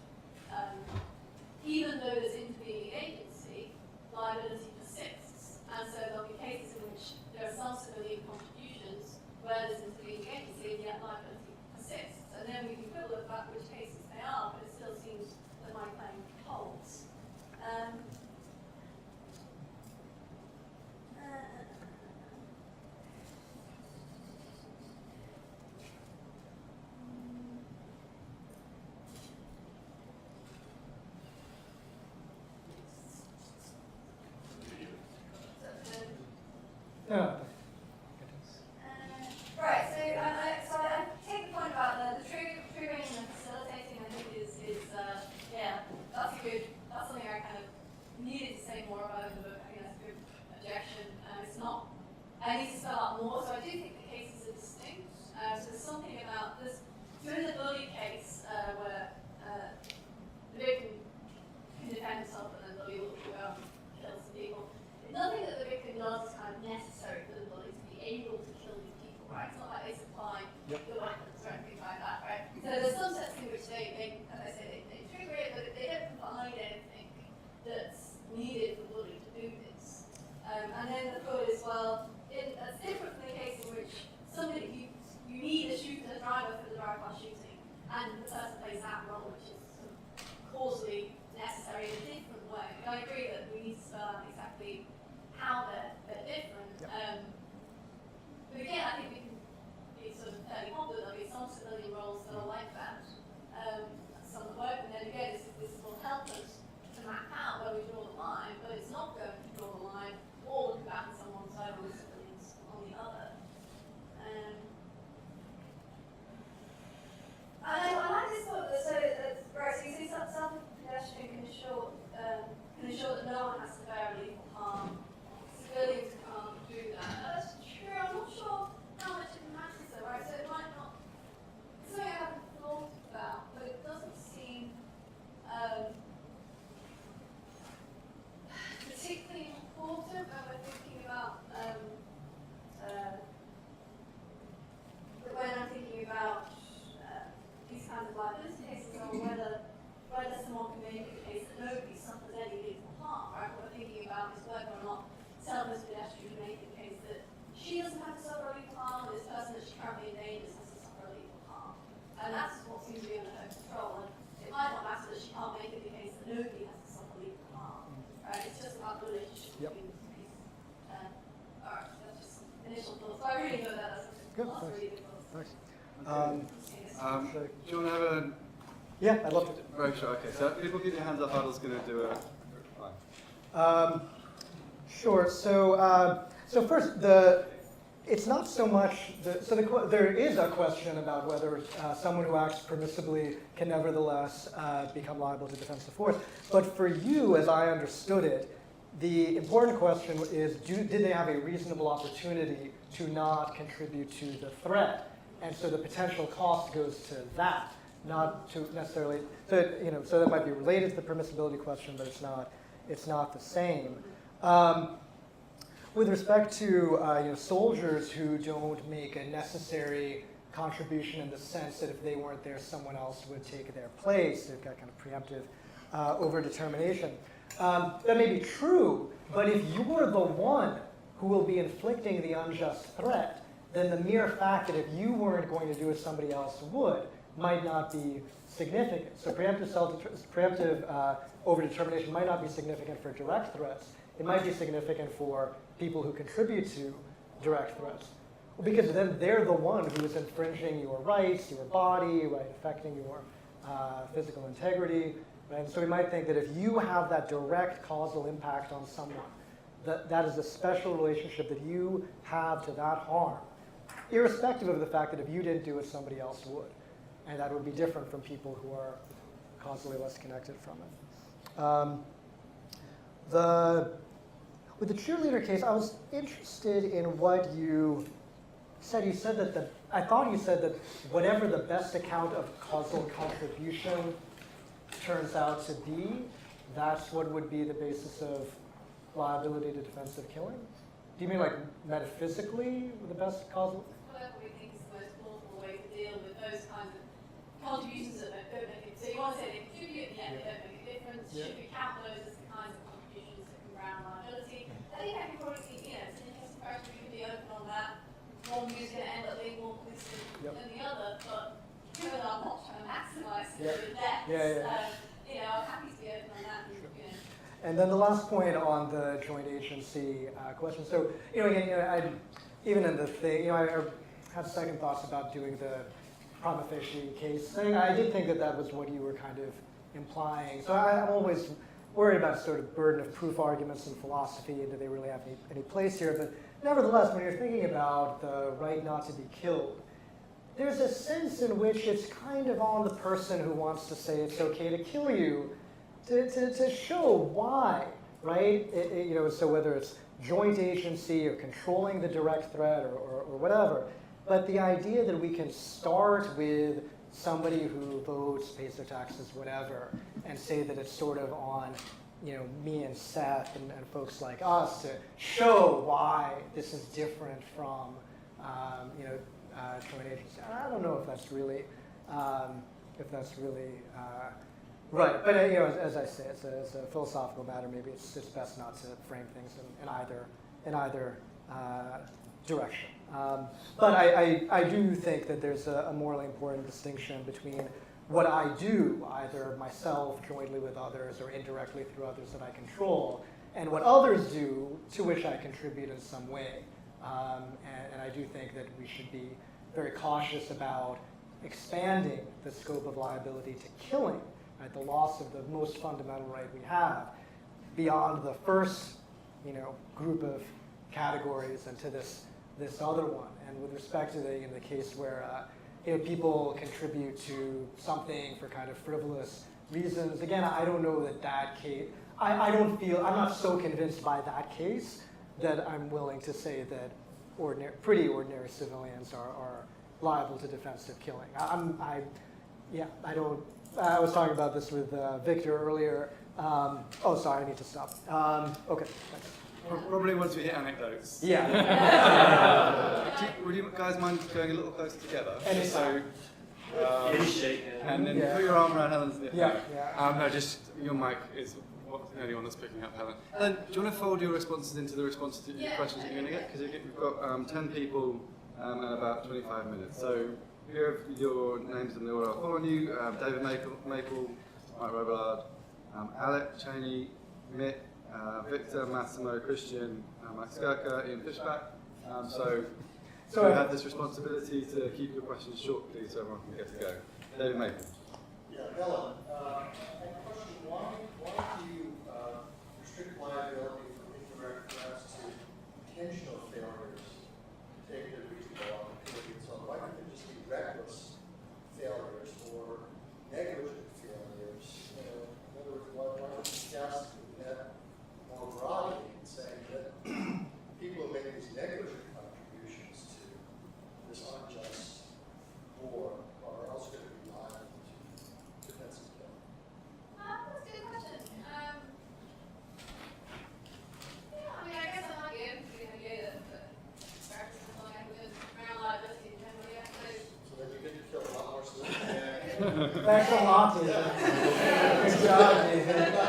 even though there's intervening agency, liability persists. And so there'll be cases in which there are some civilian contributions where there's intervening agency and yet liability persists. And then we can quibble about which cases they are, but it still seems that my claim holds. Right, so I take the point about the triggering and the facilitating, I think is that's something I kind of needed to say more about in the book. I think that's a good objection. It's not, I need to spell out more, so I do think the cases are distinct. So there's something about this, so in the bully case, where the victim can defend himself and then the bully will go out and kill some people. Nothing that the victim does is kind of necessary for the bully to be able to kill these people, right? It's not like they supply the weapons or anything like that, right? So there's some sense in which they as I say, they trigger it, but they don't provide anything that's needed for the bully to do this. And then the thought is, well, it's different from the case in which somebody, you need a shooter, a driver for the drive-by shooting, and the person plays that role, which is sort of causally necessary in a different way. And I agree that we need to spell out exactly how they're different. But again, I think we can be sort of fairly confident there'll be some civilian roles that are like that. Some that won't, and then again, this will help us to map out where we draw the line, but it's not going to draw the line all the combatants on one side and the civilians on the other. I like this thought that right, so you see self-suggestion can ensure that no one she doesn't have to suffer lethal harm, this person that she currently endangers has to suffer lethal harm. And that's what seems to be under her control. And it might not matter that she can't make it the case that nobody has to suffer lethal harm. Right? It's just about the relationship between the two. Alright, that's just initial thoughts. I really know that as Good, lots of really good thoughts. Thanks. Do you want to have a... Yeah, I'd love to. Very sure, okay. So people keep your hands up, Adil's going to do a... Sure. So first, it's not so much there is a question about whether someone who acts permissibly can nevertheless become liable to defensive force. But for you, as I understood it, the important question is: did they have a reasonable opportunity to not contribute to the threat? And so the potential cost goes to that, not to necessarily. So that might be related to the permissibility question, but it's not the same. With respect to soldiers who don't make a necessary contribution in the sense that if they weren't there, someone else would take their place, they've got kind of preemptive overdetermination. That may be true, but if you're the one who will be inflicting the unjust threat, then the mere fact that if you weren't going to do it, somebody else would, might not be significant. So preemptive overdetermination might not be significant for direct threats. It might be significant for people who contribute to direct threats. Well, because then they're the one who is infringing your rights, your body, right, affecting your physical integrity. Right? And so we might think that if you have that direct causal impact on someone, that is a special relationship that you have to that harm, irrespective of the fact that if you didn't do it, somebody else would. And that would be different from people who are causally less connected from it. With the cheerleader case, I was interested in what you said. You said that I thought you said that whatever the best account of causal contribution turns out to be, that's what would be the basis of liability to defensive killing? Do you mean like metaphysically the best causal? Whatever we think is the most plausible way to deal with those kinds of contributions that don't make it. So you want to say they contribute, and yet they don't make a difference. Yeah. Should we count those as the kinds of contributions that can ground liability? I think I can probably see, it's an interesting question. We can be open on that. One is going to end up being more polluted than the other, but given I'm not trying to maximise the deaths, I'm happy to be open on that. And then the last point on the joint agency question. So, again, even in the thing, I had second thoughts about doing the prima facie case thing. I did think that was what you were kind of implying. So I'm always worried about sort of burden of proof arguments in philosophy, and do they really have any place here? But nevertheless, when you're thinking about the right not to be killed, there's a sense in which it's kind of on the person who wants to say it's okay to kill you to show why, right? So whether it's joint agency or controlling the direct threat or whatever, but the idea that we can start with somebody who votes, pays their taxes, whatever, and say that it's sort of on me and Seth and folks like us to show why this is different from joint agency. I don't know if that's really right. But as I say, it's a philosophical matter. Maybe it's best not to frame things in either direction. But I do think that there's a morally important distinction between what I do, either myself, jointly with others, or indirectly through others that I control, and what others do to which I contribute in some way. And I do think that we should be very cautious about expanding the scope of liability to killing, right, the loss of the most fundamental right we have, beyond the first group of categories and to this other one. And with respect to the case where people contribute to something for kind of frivolous reasons, again, I don't know that case. I'm not so convinced by that case that I'm willing to say that pretty ordinary civilians are liable to defensive killing. I was talking about this with Victor earlier. Sorry, I need to stop. Okay, thanks. Probably once we hit anecdotes. Yeah. Would you guys mind going a little closer together? And so, and then Yeah. put your arm around Helen's neck. Yeah. No, just your mic is the only one that's picking up Helen. Helen, do you want to fold your responses into the responses to your questions that you're going to get? Because we've got 10 people and about 25 minutes. So here are your names in the order I'll call on you. David Maple, Mike Robillard, Alec, Cheney, Mick, Victor, Massimo, Christian, Mike Skirker, Ian Fishback. So you have this responsibility to keep your questions short, please, so everyone can get to go. David Maple. Yeah, Helen, I have a question. Why do you restrict liability for indirect threats to intentional failures to take the reasonable opportunity? So why can't it just be reckless failures or negligent failures? In other words, why don't you cast the net more broadly and saying that people who make these negligent contributions to this unjust war are also going to be liable to defensive killing? That's a good question. Yeah, I mean, I guess I might be open to the idea that practice is like around liability in general, yeah. So then you get to kill a lot more civilians. Thanks a lot, David. Good job, David. The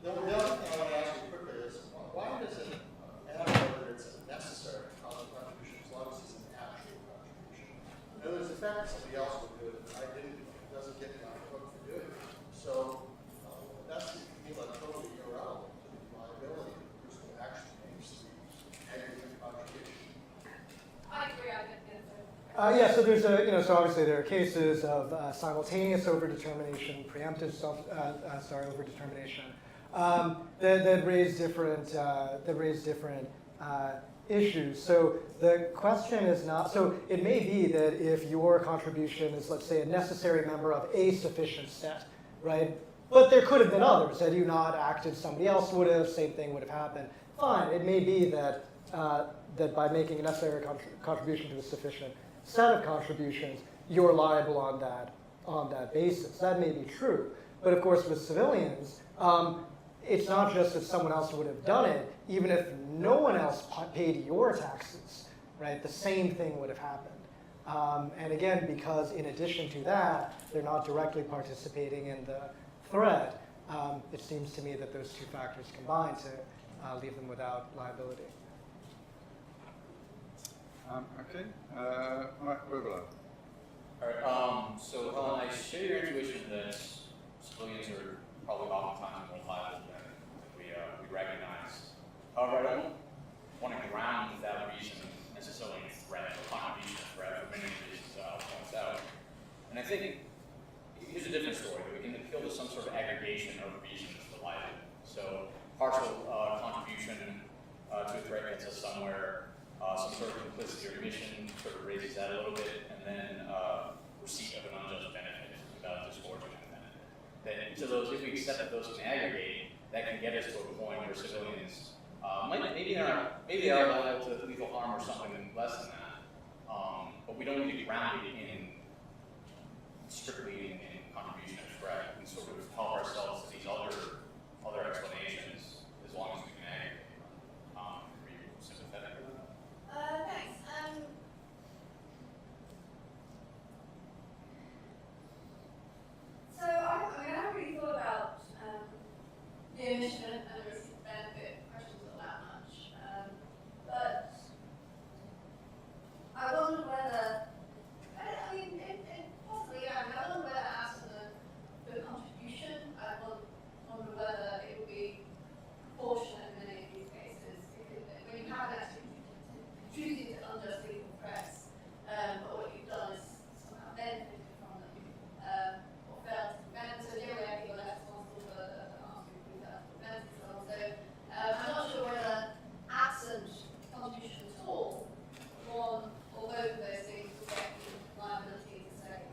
other thing I want to ask you quickly is, why does it matter whether it's a necessary contribution as long as it's an actual contribution? In other words, the fact that somebody else would do it, I didn't, it doesn't get me on the hook for doing it. So that's to me like totally irrelevant to the liability of the person who actually makes the negligent contribution. I agree, I think so. Yeah, so there's so obviously there are cases of simultaneous overdetermination, preemptive overdetermination that raise different issues. So the question is not, so it may be that if your contribution is, let's say, a necessary member of a sufficient set, right? But there could have been others. Had you not acted, somebody else would have, same thing would have happened. Fine, it may be that that by making a necessary contribution to a sufficient set of contributions, you're liable on that basis. That may be true. But of course, with civilians, it's not just that someone else would have done it. Even if no one else paid your taxes, right, the same thing would have happened. And again, because in addition to that, they're not directly participating in the threat, it seems to me that those two factors combine to leave them without liability. Okay, Mike Robillard. All right, so Helen, I share your intuition that civilians are probably oftentimes more liable than we recognize. However, I don't want to ground that reason necessarily in threat or contribution of threat for many reasons points out. And I think here's a different story. We can appeal to some sort of aggregation of reasons for liability. So partial contribution to a threat gets us somewhere. Some sort of complicity or omission sort of raises that a little bit, and then receipt of an unjust benefit without disgorgement of benefit. Then each of those, if we accept that those can aggregate, that can get us to a point where civilians maybe they are liable to lethal harm or something less than that. But we don't need to ground it in strictly in contribution of threat. We can sort of help ourselves to these other explanations as long as we can aggregate. Are you sympathetic with that? Thanks. So I haven't really thought about the omission and the receipt benefit questions all that much. But I wonder whether, I mean, possibly, yeah, I wonder whether after the contribution, I wonder whether it would be proportionate in many of these cases. When you have that choosing to unjust legal threats, but what you've done is somehow benefited from them, or failed to prevent. So generally, I think you're less responsible for asking who failed to prevent and so on. So I'm not sure whether absent contribution at all, one or both of those things will get you liability to say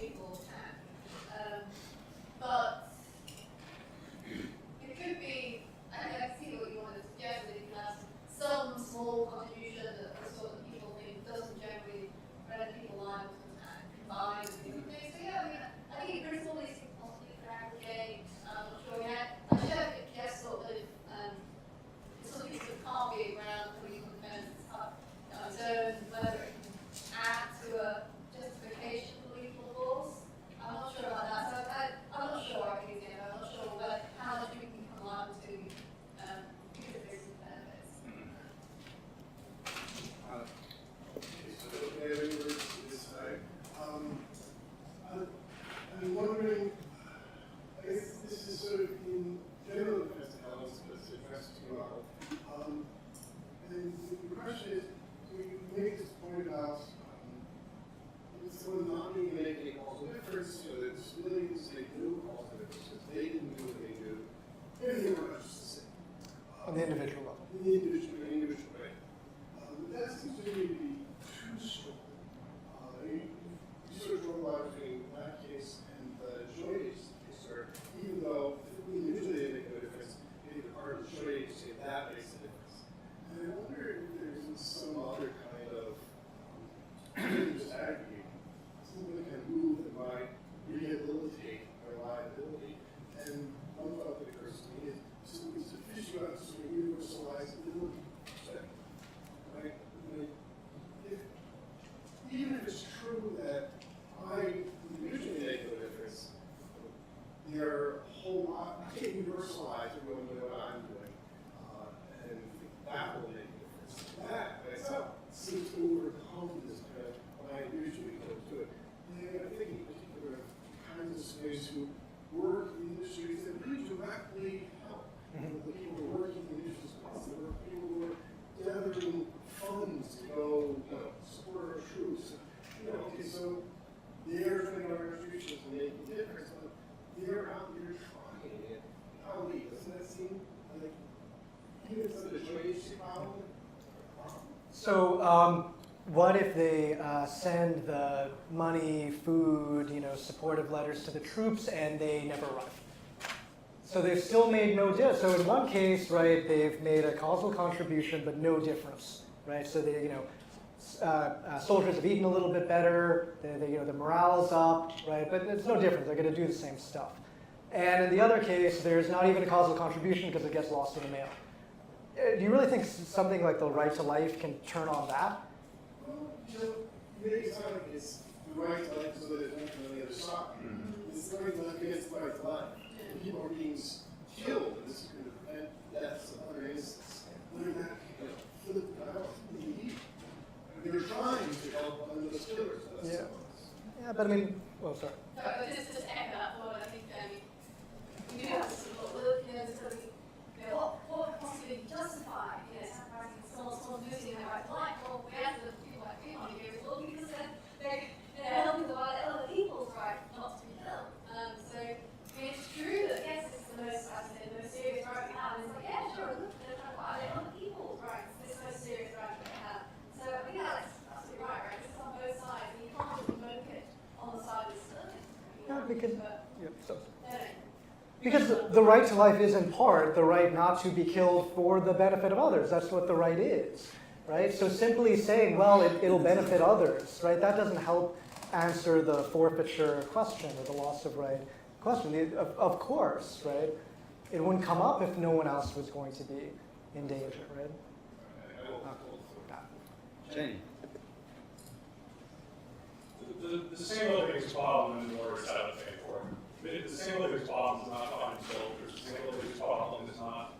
equal tax. But it could be, I see what you want to suggest, that you can have some small contribution that the sort of people think doesn't generally render people liable to attack combined with the other things. So yeah, I mean, I think in principle these things possibly could aggregate. I'm not sure yet. I should guess sort of some things that can't be around for legal defense on its own, whether it can add to a justification for lethal force. I'm not sure about that. So I'm not sure I can I'm not sure how see problem? So what if they send the money, food, supportive letters to the troops and they never arrive? So they've still made no difference. So in one case, right, they've made a causal contribution, but no difference, right? So they, soldiers have eaten a little bit better. The morale is up, right? But there's no difference. They're going to do the same stuff. And in the other case, there's not even a causal contribution because it gets lost in the mail. Do you really think something like the right to life can turn on that? Well, you make it sound like it's the right to life so that there's nothing on the other side. It's the right to life against the right to life. And people are being killed in this kind of event, deaths of other instances. They're not flipping out. They're trying to help other those killers. Yeah. Yeah, but I mean, well, sorry. No, but just to echo that thought, I think you do have to sort of look, there's got to be, what possibly justify, sacrificing someone losing their right to life? Well, we have the people like me on here as well because they're helping to violate other people's right not to be killed. So it's true that yes, this is the most, as I said, the most serious right we have. And it's like, yeah, sure, look, they're trying to violate other people's rights. This is the most serious right we have. So I think that's absolutely right? This is on both sides, and you can't just invoke it on the side of the civilian. Yeah, because, No. because the right to life is in part the right not to be killed for the benefit of others. That's what the right is, right? So simply saying, well, it'll benefit others, right? That doesn't help answer the forfeiture question or the loss of right question. Of course, right? It wouldn't come up if no one else was going to be in danger, right? Jane. The single biggest problem in the war is how to pay for it. The single biggest problem is not finding soldiers. The single biggest problem is not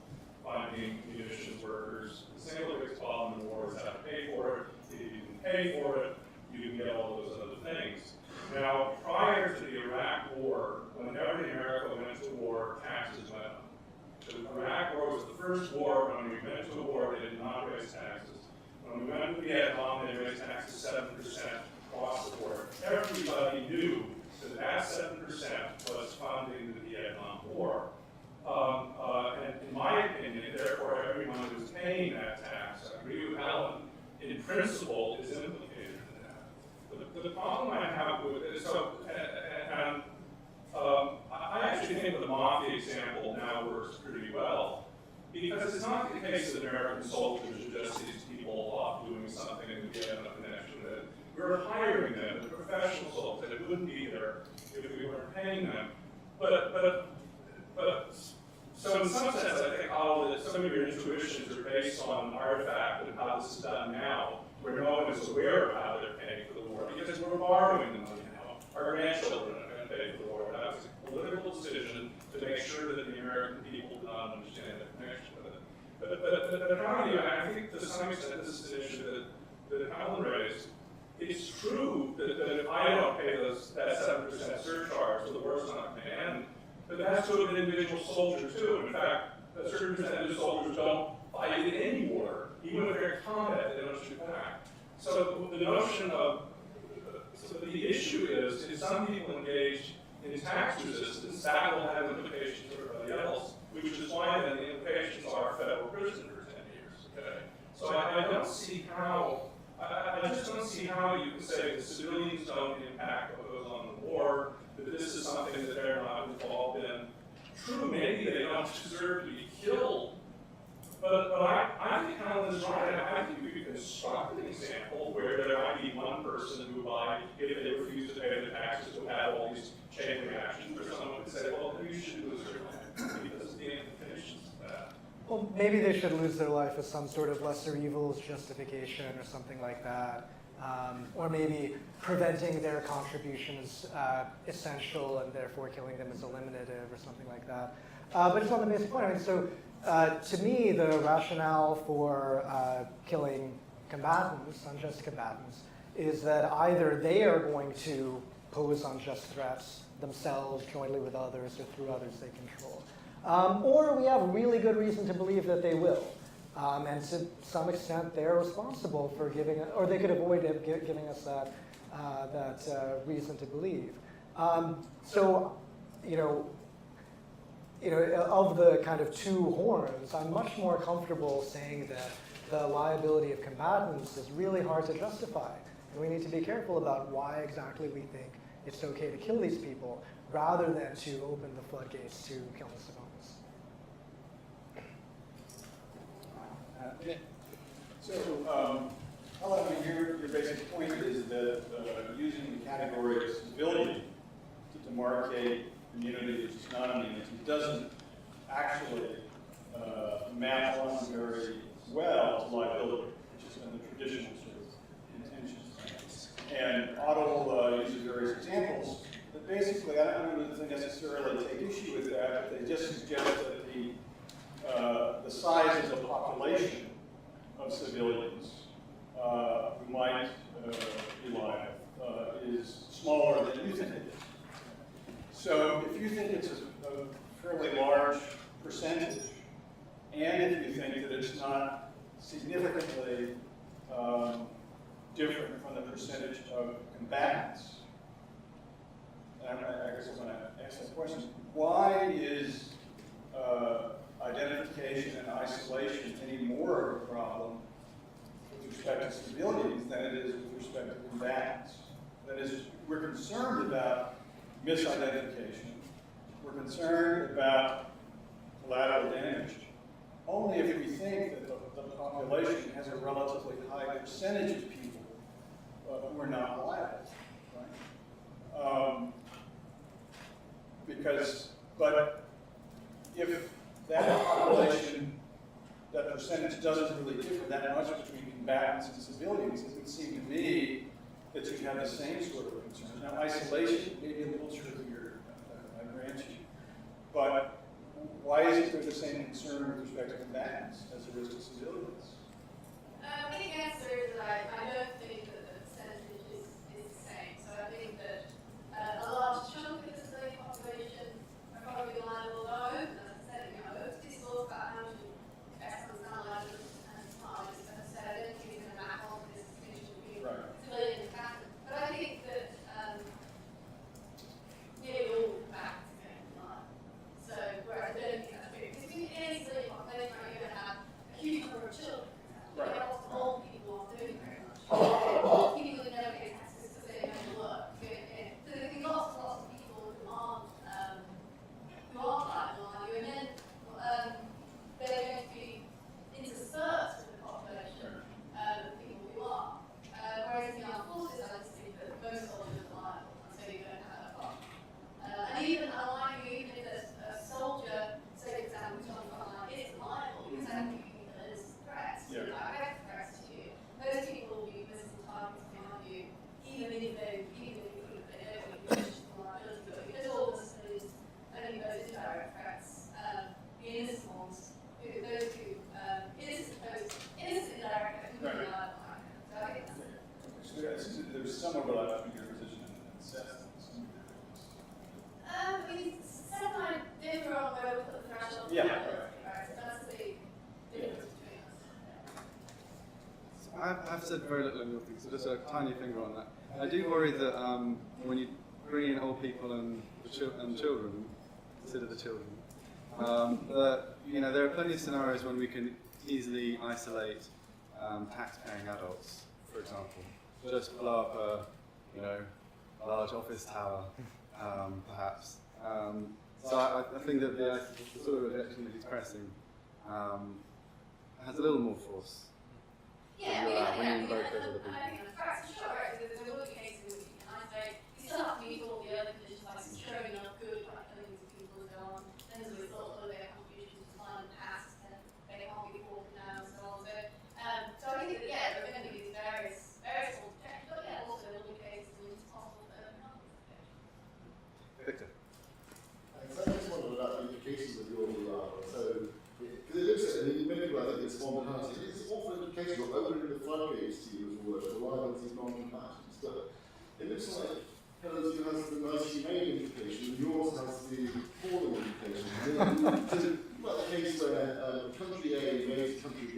finding munitions workers. The single biggest problem in the war is how to pay for it. If you can pay for it, you can get all those other things. Now, prior to the Iraq War, whenever America went to war, taxes went up. The Iraq War was the first war when we went to war, they did not raise taxes. When we went to Vietnam, they raised taxes 7% across the board. Everybody knew that that 7% was funding the Vietnam War. And in my opinion, therefore, everyone who was paying that tax, I agree with Helen, in principle is implicated in that. The problem I have with it is, I actually think the mafia example now works pretty well, because it's not the case that American soldiers are just these people off doing something and we have a connection with it. We're hiring them, the professional soldiers, that wouldn't be there if we weren't paying them. So in some sense, I think that some of your intuitions are based on an artifact of how this is done now, where no one is aware of how they're paying for the war, because we're borrowing the money now. Our grandchildren are going to pay for the war. That was a political decision to make sure that the American people did not understand the connection with it. But I think to some extent this is an issue that Helen raised. It's true that if I don't pay that 7% surcharge, the war's not going to end. But that's to an individual soldier too. In fact, a certain percentage of soldiers don't fight in any war, even if they're in combat, they don't shoot back. So the notion of, the issue is, if some people engage in tax resistance, that will have implications for everybody else, which is why then the implications are federal prison for 10 years. Okay? So I don't see how, I just don't see how you can say the civilians don't impact what goes on in the war, that this is something that they're not involved in. True, maybe they don't deserve to be killed, but I think Helen is right. I think we could construct an example where there might be one person who, if they refuse to pay their taxes, would have all these chain reactions, or someone would say, well, you should lose your life because of the implications of that. Well, maybe they should lose their life as some sort of lesser evils justification or something like that. Or maybe preventing their contribution is essential and therefore killing them is eliminative or something like that. But it's not the basic point. I mean, so to me, the rationale for killing combatants, unjust combatants, is that either they are going to pose unjust threats themselves, jointly with others, or through others they control. Or we have really good reason to believe that they will. And to some extent, they're responsible for giving, or they could avoid giving us that reason to believe. So, of the kind of two horns, I'm much more comfortable saying that the liability of combatants is really hard to justify. And we need to be careful about why exactly we think it's okay to kill these people, rather than to open the floodgates to kill the civilians. So, Helen, your basic point is that using the category of civilian to demarcate immunity versus non-immunity doesn't actually map on very well to liability, which has been the traditional sort of intention. And Adil uses various examples that basically, I don't necessarily take issue with that, but they just suggest that the size of the population of civilians who might be liable is smaller than you think it is. So if you think it's a fairly large percentage, and if you think that it's not significantly different from the percentage of combatants, and I guess I'm going to ask that question, why is identification and isolation any more of a problem with respect to civilians than it is with respect to combatants? That is, we're concerned about misidentification. We're concerned about collateral damage only if we think that the population has a relatively high percentage of people who are not liable, right? But if that population, that percentage doesn't really differ that much between combatants and civilians, it would seem to me that you have the same sort of concerns. Now, isolation may be a little trickier, I grant you, but why isn't there the same concern with respect to combatants as there is to civilians? I think the answer is that I don't think that the percentage is the same. So I think that a large chunk of the civilian population are probably liable, though, and as I said, this is all about how to best understand liability and harm. As I said, I don't think it's going to map on this distinction between civilian and combatant. But I think that nearly all combatants are going to lie. So, whereas I don't think that's true. Because in any civilian population, you're going to have a huge number of children. Right. Old people aren't doing very much. People who never get access to their own work. So there can be lots and lots of people who aren't liable on you, and then they're going to be interspersed with the population of people who are. Whereas in the armed forces, I just think that most soldiers are liable, and so you don't have that problem. And even if a soldier, say for example, John Carnegie, is liable because everything threats. Yeah. Direct threats to you. Those people will be visible targets behind you, even if they don't liability, but because all of us is only those indirect threats, the innocent ones, those who innocent indirect threats who be liable. So I think that's There's some overlap between your position and Seth. Seth and I differ on where we put the threshold. Yeah. Right. So that's the difference between us. I've said very little in your thing, so just a tiny finger on that. I do worry that when you bring in old people and children, consider the children, that there are plenty of scenarios when we can easily isolate tax-paying adults, for example, just blow up a large office tower, perhaps. So I think that the sort of objection that he's pressing has a little more force. Yeah, when you invoke those other people. I think that's correct. So sure, right, there will be cases in which you can isolate. You still have to meet all the other conditions, like showing enough good, like killing these people and so on. And as a result of their contributions to fund past, they can't be bought now and so on. So I think that, there are going to be these various forms of protection, but also there will be cases in which it's possible that there can't be protection. Victor. So I just wondered about the implications of your so because it looks at many people, I think it's one behind it. It's often the case you're opening the floodgates to you as well, the liability of non-combatants. But it looks like Helen's view has the most humane implication, and yours has the appalling implication. Well, the case where country A invades country B,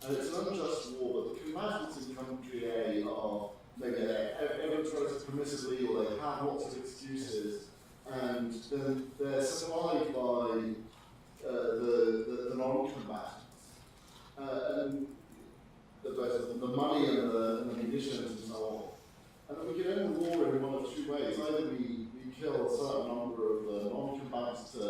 and it's an unjust war, but the combatants in country A are maybe everyone's relatively permissively, or they have lots of excuses. and then they're supplied by the non-combatants. And the money and the munitions and so on. And we can end the war in one of two ways. Either we kill a certain number of non-combatants to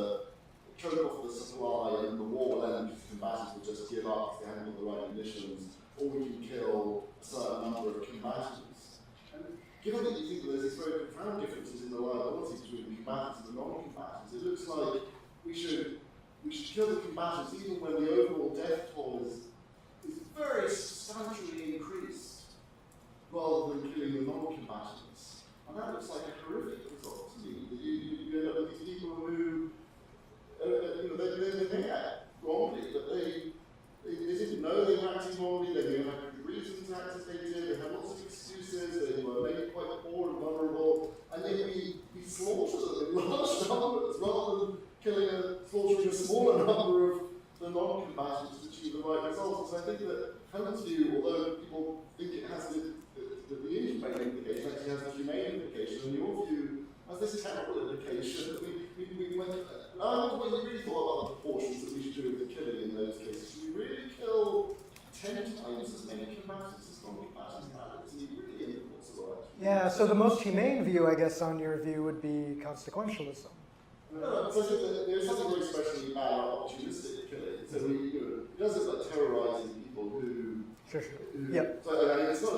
choke off the supply and the war will end because combatants will just give up if they haven't got the right munitions, or we can kill a certain number of combatants. And given that you think that there's these very profound differences in the liability between the combatants and the non-combatants, it looks like we should kill the combatants even when the overall death toll is very substantially increased, rather than killing the non-combatants. And that looks like a horrific result to me. You end up with these people who, they may act wrongly, but they didn't know they were acting wrongly, they didn't have good reasons to act as they did, they had lots of excuses, they were maybe quite poor and vulnerable, and yet we slaughter them in large numbers, rather than slaughtering a smaller number of the non-combatants to achieve the right results. So I think that Helen's view, although people think it has the inhumane implication, actually has the humane implication, and your view has this terrible implication that we went, when we really thought about the proportions that we should do with the killing in those cases, should we really kill 10 times as many combatants as non-combatants? That would seem really impossible, actually. Yeah, so the most humane view, I guess, on your view would be consequentialism. No, so I think that there's something very especially about opportunistic killing. So it doesn't like terrorizing people who. Sure. Who, Yep. So I mean, it's not I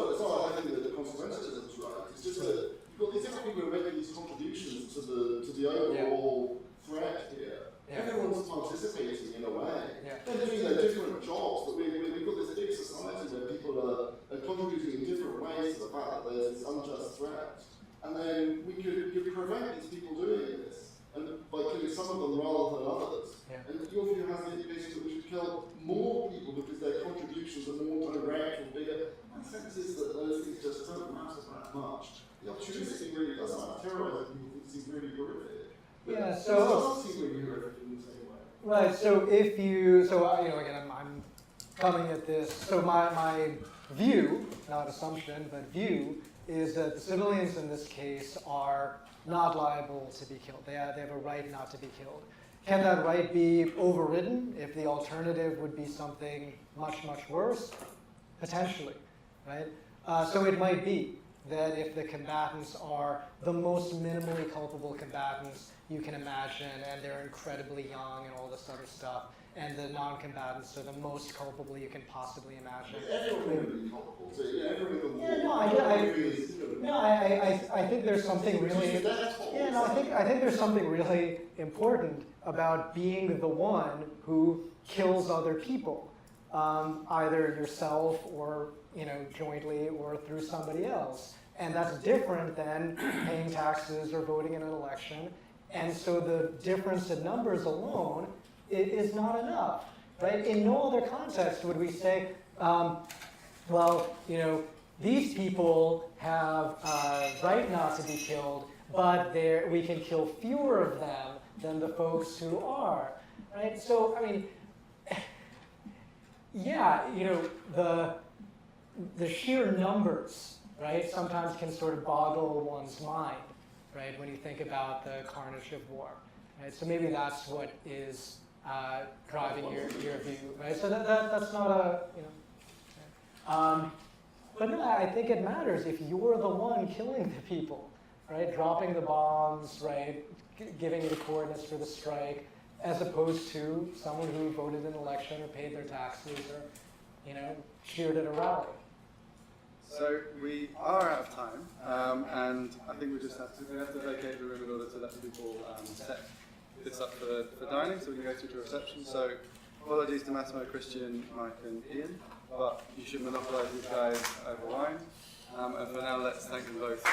think that the consequentialism is right. It's just that you've got these different people who are making these contributions to the overall threat here. Yeah. Everyone's participating in a way. Yeah. They're doing their different jobs, but we've got this big society where people are contributing in different ways to the fact that there's this unjust threat. And then we could prevent these people doing this. And by killing some of them rather than others. Yeah. And your view has the implication that we should kill more people because their contributions are more direct or bigger. My sense is that those things just don't matter that much. The opportunity really does matter. Terrorizing people seems really horrific. But yeah, it so doesn't seem really horrific in the same way. Right, so if you, again, I'm coming at this, so my view, not assumption, but view, is that the civilians in this case are not liable to be killed. They have a right not to be killed. Can that right be overridden if the alternative would be something much, much worse? Potentially, right? So it might be that if the combatants are the most minimally culpable combatants you can imagine, and they're incredibly young and all this other stuff, and the non-combatants are the most culpable you can possibly imagine. Everyone will be culpable. So everyone will I think there's something really. I think there's something really important about being the one who kills other people, either yourself or jointly or through somebody else, and that's different than paying taxes or voting in an election. And so the difference in numbers alone is not enough, right? In no other context would we say, these people have a right not to be killed, but we can kill fewer of them than the folks who are, right? So, I mean, yeah, the sheer numbers, right, sometimes can sort of boggle one's mind, right, when you think about the carnage of war, right? So maybe that's what is driving your view, right? So that's not a, but no, I think it matters if you're the one killing the people, right? Dropping the bombs, right? Giving the coordinates for the strike, as opposed to someone who voted in an election or paid their taxes or, cheered at a rally. So we are out of time, and I think we have to vacate the room in order to let people set this up for dining, so we can go through to reception. So apologies to Massimo, Christian, Mike, and Ian, but you should monopolise these guys over wine. And for now, let's thank them both.